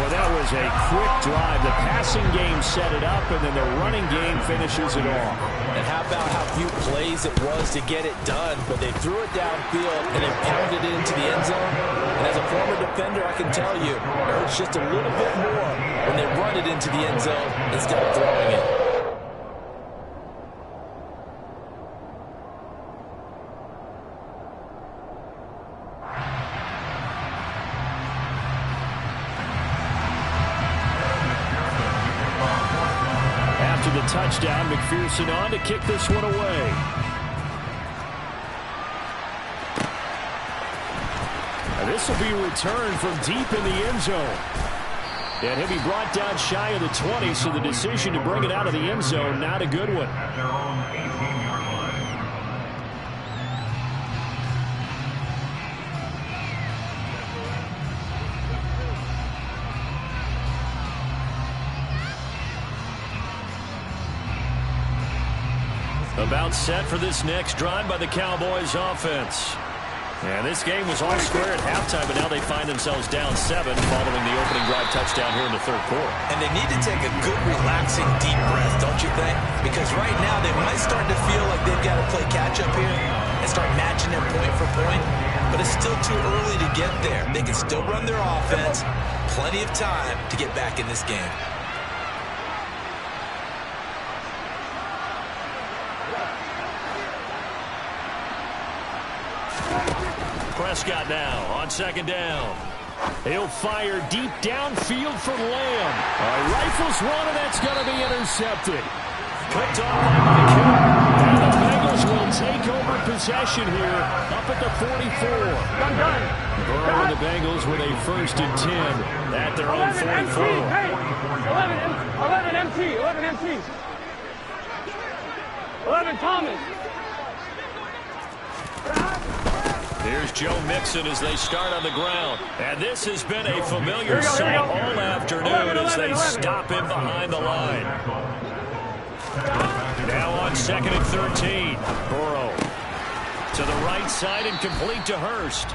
S2: Well, that was a quick drive. The passing game set it up, and then the running game finishes it off.
S1: And how about how few plays it was to get it done, but they threw it downfield and they pounded it into the end zone. And as a former defender, I can tell you, it hurts just a little bit more when they run it into the end zone instead of throwing it.
S2: The touchdown, McPherson on to kick this one away. And this will be returned from deep in the end zone. And he'll be brought down shy of the 20, so the decision to bring it out of the end zone, not a good one.
S4: At their own 18-yard line.
S2: About set for this next drive by the Cowboys offense. And this game was all square at halftime, but now they find themselves down 7 following the opening drive touchdown here in the third quarter.
S1: And they need to take a good, relaxing, deep breath, don't you think? Because right now they might start to feel like they've got to play catch-up here and start matching them point for point. But it's still too early to get there. They can still run their offense. Plenty of time to get back in this game.
S2: Prescott now on second down. He'll fire deep downfield for Lamb. Rifles one, and that's going to be intercepted. Picked off by Mike Hill. And the Bengals will take over possession here up at the 44. Burrow and the Bengals with a first and 10 at their own 44.
S3: 11 MT. 11 Thomas.
S2: Here's Joe Mixon as they start on the ground. And this has been a familiar sight all afternoon as they stop him behind the line. Now on second and 13. Burrow to the right side and complete to Hurst.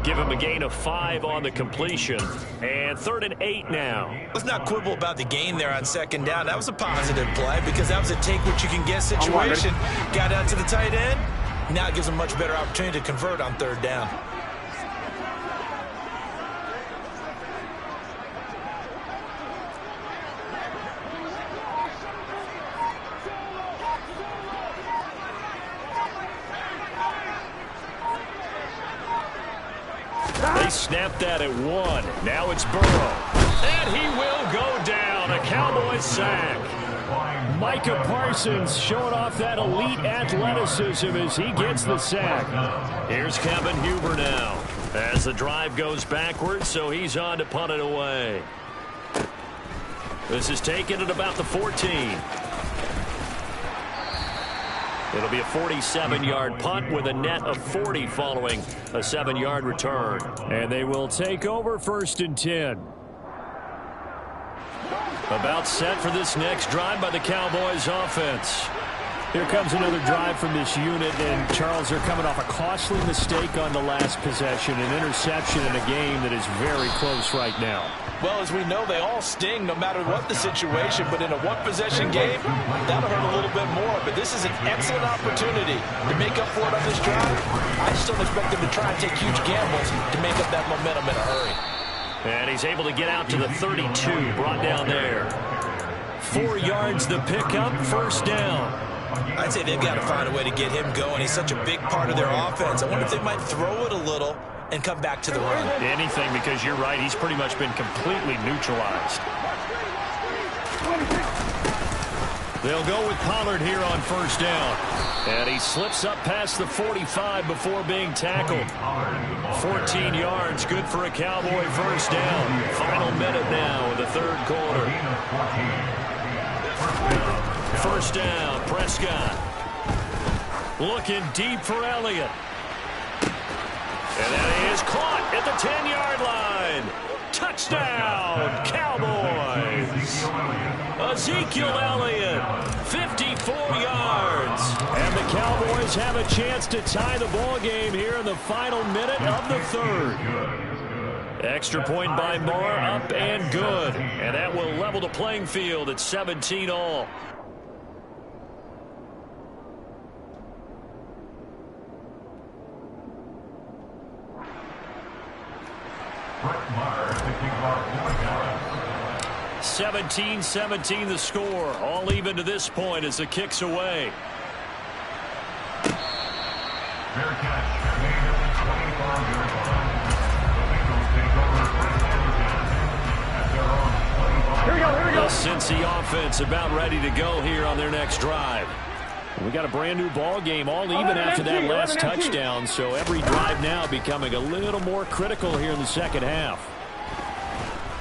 S2: Give him a gain of 5 on the completion. And 3rd and 8 now.
S1: Let's not quibble about the gain there on second down. That was a positive play because that was a take-what-you-can-get situation. Got out to the tight end. Now it gives them a much better opportunity to convert on 3rd down.
S2: They snapped that at 1. Now it's Burrow. And he will go down. A Cowboys sack. Micah Parsons showing off that elite athleticism as he gets the sack. Here's Kevin Huber now as the drive goes backwards, so he's on to punt it away. This is taken at about the 14. It'll be a 47-yard punt with a net of 40 following a 7-yard return. And they will take over 1st and 10. About set for this next drive by the Cowboys offense. Here comes another drive from this unit, and Charles, they're coming off a costly mistake on the last possession, an interception in a game that is very close right now.
S1: Well, as we know, they all sting no matter what the situation, but in a one-possession game, that'll hurt a little bit more. But this is an excellent opportunity to make up for it on this drive. I just don't expect them to try and take huge gambles to make up that momentum in a hurry.
S2: And he's able to get out to the 32, brought down there. 4 yards the pickup, first down.
S1: I'd say they've got to find a way to get him going. He's such a big part of their offense. I wonder if they might throw it a little and come back to the run.
S2: Anything, because you're right, he's pretty much been completely neutralized. They'll go with Pollard here on first down. And he slips up past the 45 before being tackled. 14 yards, good for a Cowboy first down. Final minute now in the third quarter. First down, Prescott. Looking deep for Elliott. And that is caught at the 10-yard line. Touchdown, Cowboys. Ezekiel Elliott, 54 yards. And the Cowboys have a chance to tie the ball game here in the final minute of the third. Extra point by Moore, up and good. And that will level the playing field at 17 all.
S4: Brett Maher, the kickoff point.
S2: 17-17 the score. All even to this point as the kick's away.
S4: Fair catch. Made at the 25-yard line. The Bengals take over first and 10 at their own 25.
S3: Here we go.
S2: The Cincy offense about ready to go here on their next drive. We got a brand new ball game, all even after that last touchdown, so every drive now becoming a little more critical here in the second half.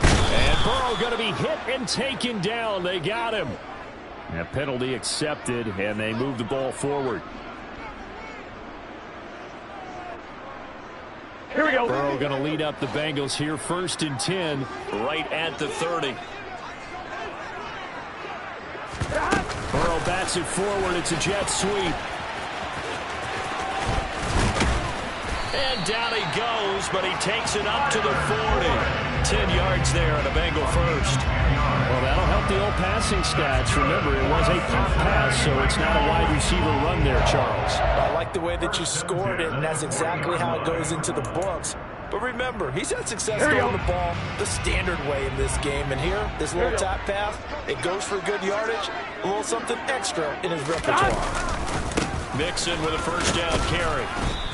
S2: And Burrow going to be hit and taken down. They got him. A penalty accepted, and they move the ball forward.
S3: Here we go.
S2: Burrow going to lead up the Bengals here, 1st and 10, right at the 30. Burrow bats it forward. It's a jet sweep. And down he goes, but he takes it up to the 40. 10 yards there on a Bengal first. Well, that'll help the old passing stats. Remember, it was a pop pass, so it's not a wide receiver run there, Charles.
S1: I like the way that you scored it, and that's exactly how it goes into the books. But remember, he's had success throwing the ball the standard way in this game. And here, this little tap pass, it goes for good yardage, a little something extra in his repertoire.
S2: Mixon with a first down carry.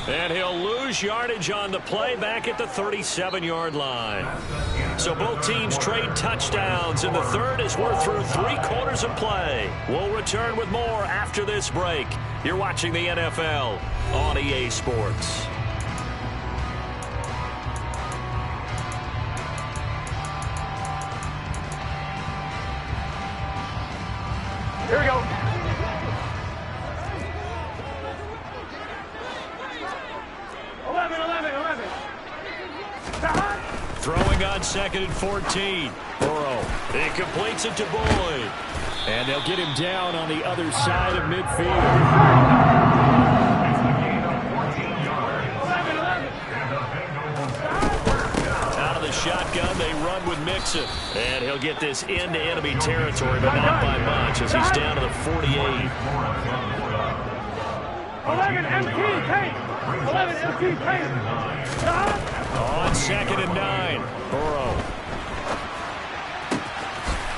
S2: And he'll lose yardage on the play back at the 37-yard line. So both teams trade touchdowns in the third as we're through 3 quarters of play. We'll return with more after this break. You're watching the NFL on EA Sports.
S3: Here we go.
S2: Throwing on 2nd and 14. Burrow. He completes it to Boyd. And they'll get him down on the other side of midfield. Out of the shotgun, they run with Mixon. And he'll get this into enemy territory, but not by much as he's down to the 48.
S3: 11 empty paint. 11 empty paint.
S2: On 2nd and 9. Burrow.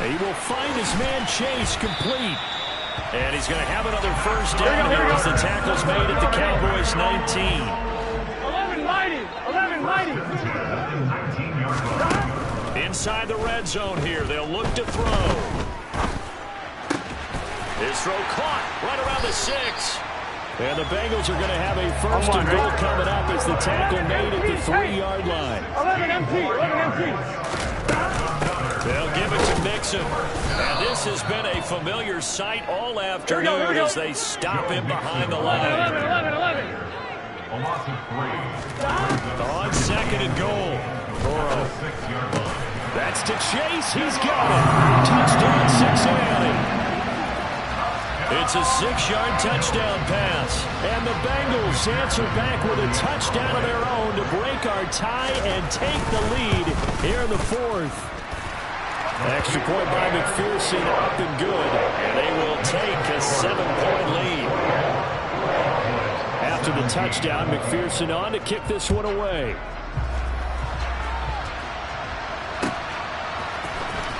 S2: He will find his man Chase complete. And he's going to have another first down here as the tackle's made at the Cowboys' 19.
S3: 11 mighty. 11 mighty.
S2: Inside the red zone here. They'll look to throw. His throw caught right around the 6. And the Bengals are going to have a first and goal coming up as the tackle made at the 3-yard line.
S3: 11 empty. 11 empty.
S2: They'll give it to Mixon. And this has been a familiar sight all afternoon as they stop him behind the line.
S3: 11.
S4: A loss of 3.
S2: On 2nd and goal. Burrow. That's to Chase. He's got it. Touchdown, Cincinnati. It's It's a 6-yard touchdown pass. And the Bengals answer back with a touchdown of their own to break our tie and take the lead here in the fourth. Extra point by McPherson, up and good. And they will take a 7-point lead. After the touchdown, McPherson on to kick this one away.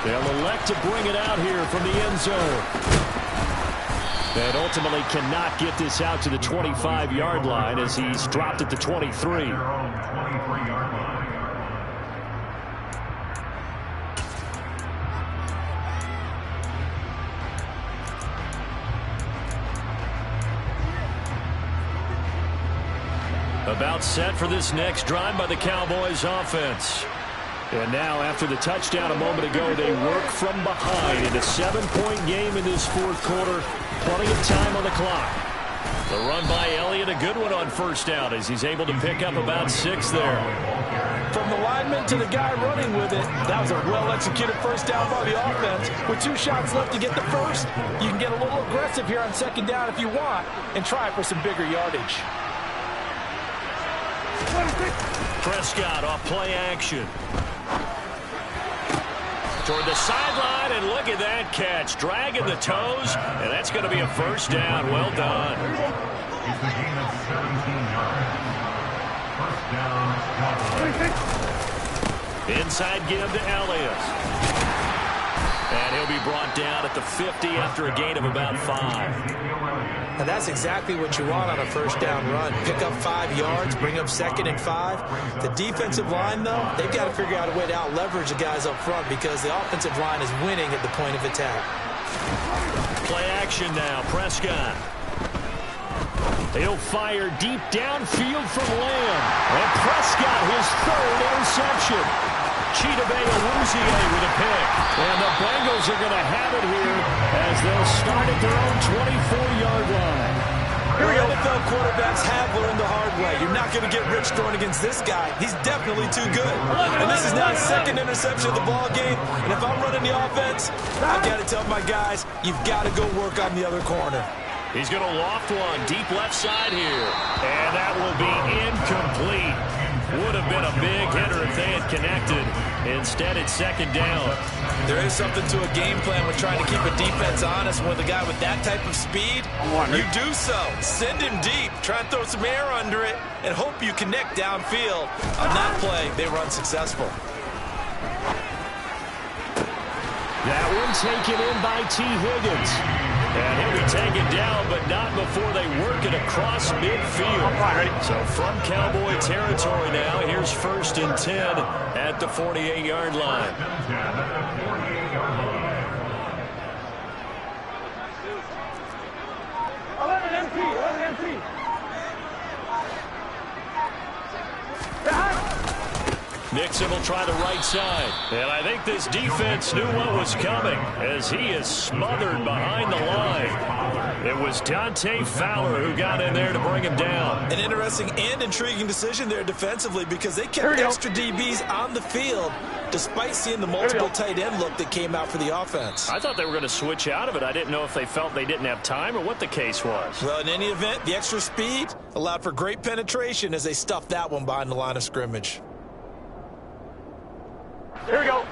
S2: They'll elect to bring it out here from the end zone. And ultimately cannot get this out to the 25-yard line as he's dropped at the 23. About set for this next drive by the Cowboys offense. And now, after the touchdown a moment ago, they work from behind in a 7-point game in this fourth quarter. Plenty of time on the clock. The run by Elliott, a good one on first down as he's able to pick up about 6 there.
S1: From the lineman to the guy running with it, that was a well-executed first down by the offense. With 2 shots left to get the first, you can get a little aggressive here on second down if you want and try for some bigger yardage.
S2: Prescott off play action. Toward the sideline, and look at that catch. Dragging the toes, and that's going to be a first down. Well done.
S4: It's a gain of 17 yards. First down, Cowboys.
S2: Inside give to Elliott. And he'll be brought down at the 50 after a gain of about 5.
S1: And that's exactly what you want on a first down run. Pick up 5 yards, bring up 2nd and 5. The defensive line, though, they've got to figure out a way to out-leverage the guys up front because the offensive line is winning at the point of attack.
S2: Play action now, Prescott. He'll fire deep downfield from Lamb. And Prescott, his 3rd interception. Chidobe Awuzie with a pick. And the Bengals are going to have it here as they'll start at their own 24-yard line.
S1: Here we go. NFL quarterbacks have learned the hard way. You're not going to get rich throwing against this guy. He's definitely too good. And this is now his 2nd interception of the ball game. And if I'm running the offense, I've got to tell my guys, you've got to go work on the other corner.
S2: He's going to loft one deep left side here. And that will be incomplete. Would have been a big hitter if they had connected. Instead, it's 2nd down.
S1: There is something to a game plan with trying to keep a defense honest. With a guy with that type of speed, you do so. Send him deep. Try and throw some air under it and hope you connect downfield. On that play, they were unsuccessful.
S2: That one taken in by T. Higgins. And he'll be taken down, but not before they work it across midfield. So from Cowboy territory now, here's 1st and 10 at the 48-yard line.
S3: 11 empty.
S2: Nixon will try the right side. And I think this defense knew what was coming as he is smothered behind the line. It was Dante Fowler who got in there to bring him down.
S1: An interesting and intriguing decision there defensively because they kept extra DBs on the field despite seeing the multiple tight end look that came out for the offense.
S2: I thought they were going to switch out of it. I didn't know if they felt they didn't have time or what the case was.
S1: Well, in any event, the extra speed allowed for great penetration as they stuffed that one behind the line of scrimmage.
S3: Here we go.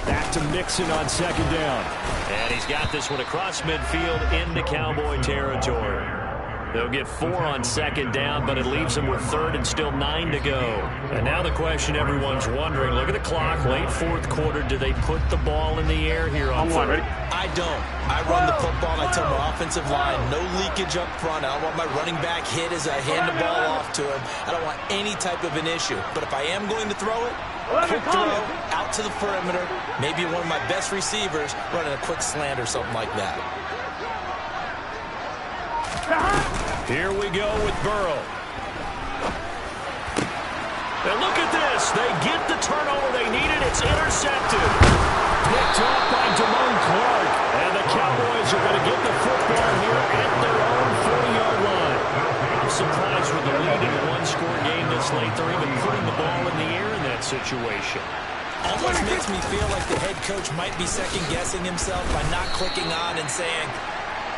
S2: Back to Mixon on 2nd down. And he's got this one across midfield into Cowboy territory. They'll get 4 on 2nd down, but it leaves them with 3rd and still 9 to go. And now the question everyone's wondering, look at the clock, late 4th quarter, do they put the ball in the air here on 3rd?
S1: I don't. I run the football and I tell my offensive line, no leakage up front. I don't want my running back hit as I hand the ball off to him. I don't want any type of an issue. But if I am going to throw it, quick throw, out to the perimeter, maybe one of my best receivers running a quick slant or something like that.
S2: Here we go with Burrow. And look at this. They get the turnover they needed. It's intercepted. Picked off by Damone Clark. And the Cowboys are going to get the football here at their own 40-yard line. I'm surprised with the lead in a one-score game this late. They're even putting the ball in the air in that situation.
S1: Almost makes me feel like the head coach might be second-guessing himself by not clicking on and saying,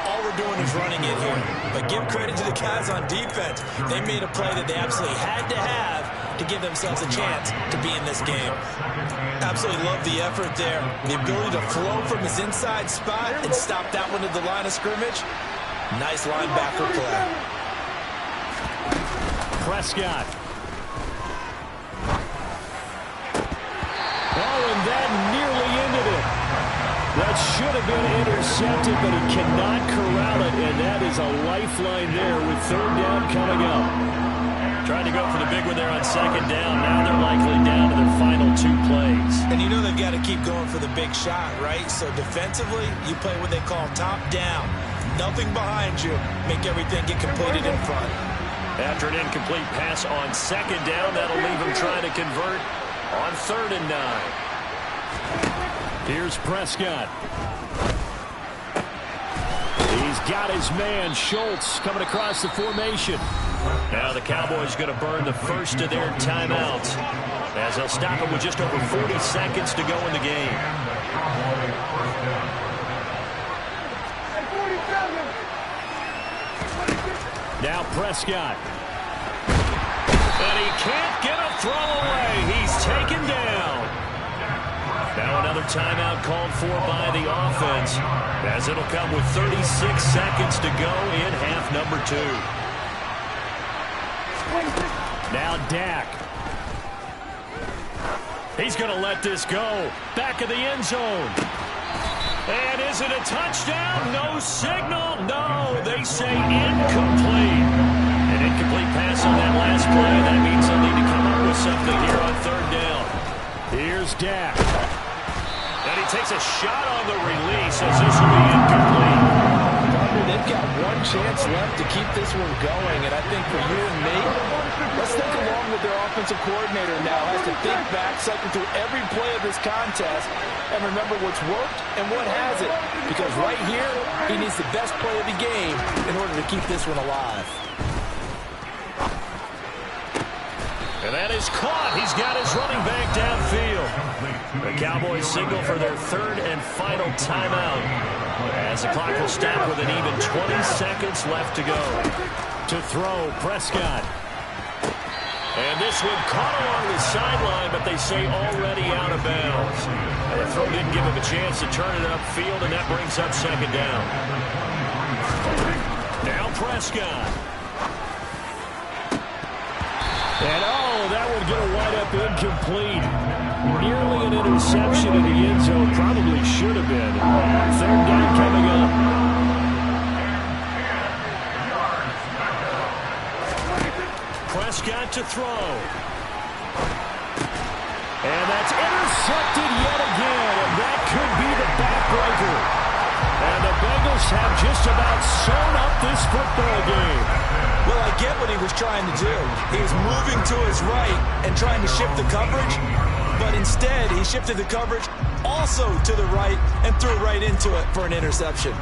S1: all we're doing is running it here. But give credit to the guys on defense. They made a play that they absolutely had to have to give themselves a chance to be in this game. Absolutely love the effort there. The ability to flow from his inside spot and stop that one at the line of scrimmage. Nice linebacker play.
S2: Prescott. Oh, and that nearly ended it. That should have been intercepted, but he cannot corral it, and that is a lifeline there with third down coming up. Trying to go for the big one there on second down. Now they're likely down to their final 2 plays.
S1: And you know they've got to keep going for the big shot, right? So defensively, you play what they call top down. Nothing behind you. Make everything get completed in front.
S2: After an incomplete pass on second down, that'll leave him trying to convert on 3rd and 9. Here's Prescott. He's got his man, Schultz, coming across the formation. Now the Cowboys going to burn the first of their timeouts as they'll stop it with just over 40 seconds to go in the game. Now Prescott. And he can't get a throw away. He's taken down. Now another timeout called for by the offense, as it'll come with 36 seconds to go in half number 2. Now Dak. He's going to let this go. Back of the end zone. And is it a touchdown? No signal. No, they say incomplete. An incomplete pass on that last play. That means they'll need to come up with something here on 3rd down. Here's Dak. And he takes a shot on the release as this will be incomplete.
S1: They've got one chance left to keep this one going, and I think for you and me, let's think along with their offensive coordinator now. Has to think back, cycle through every play of this contest, and remember what's worked and what hasn't. Because right here, he needs the best play of the game in order to keep this one alive.
S2: And that is caught. He's got his running back downfield. The Cowboys signal for their 3rd and final timeout, as the clock will stop with an even 20 seconds left to go. To throw, Prescott. And this one caught along the sideline, but they say already out of bounds. And the throw didn't give him a chance to turn it upfield, and that brings up 2nd down. Now Prescott. And that one going to wind up incomplete. Nearly an interception in the end zone. Probably should have been. 3rd down coming up. Prescott to throw. And that's intercepted yet again. And that could be the backbreaker. And the Bengals have just about sewn up this football game.
S1: Well, I get what he was trying to do. He was moving to his right and trying to shift the coverage, but instead he shifted the coverage also to the right and threw right into it for an interception.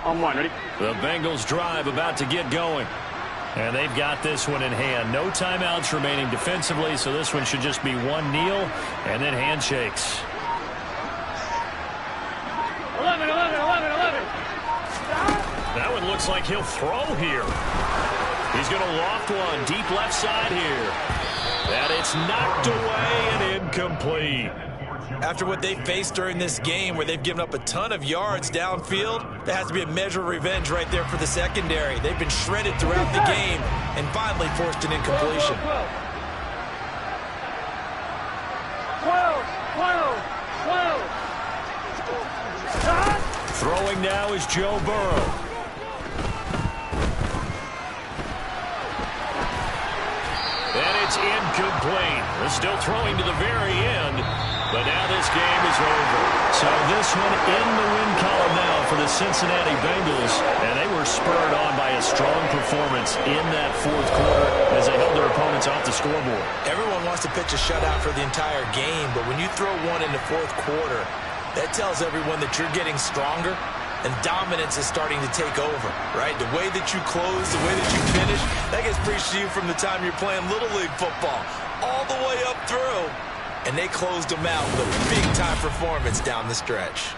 S3: On 1, ready?
S2: The Bengals drive about to get going. And they've got this one in hand. No timeouts remaining defensively, so this one should just be one kneel and then handshakes.
S3: 11.
S2: That one looks like he'll throw here. He's going to loft one deep left side here. And it's knocked away and incomplete.
S1: After what they faced during this game, where they've given up a ton of yards downfield, there has to be a measure of revenge right there for the secondary. They've been shredded throughout the game and finally forced an incompletion.
S3: 12.
S2: Throwing now is Joe Burrow. And it's incomplete. They're still throwing to the very end. But now this game is over. So this one in the win column now for the Cincinnati Bengals. And they were spurred on by a strong performance in that 4th quarter as they held their opponents off the scoreboard.
S1: Everyone wants to pitch a shutout for the entire game, but when you throw one in the 4th quarter, that tells everyone that you're getting stronger and dominance is starting to take over, right? The way that you close, the way that you finish, that gets preached to you from the time you're playing Little League football, all the way up through. And they closed them out with a big-time performance down the stretch.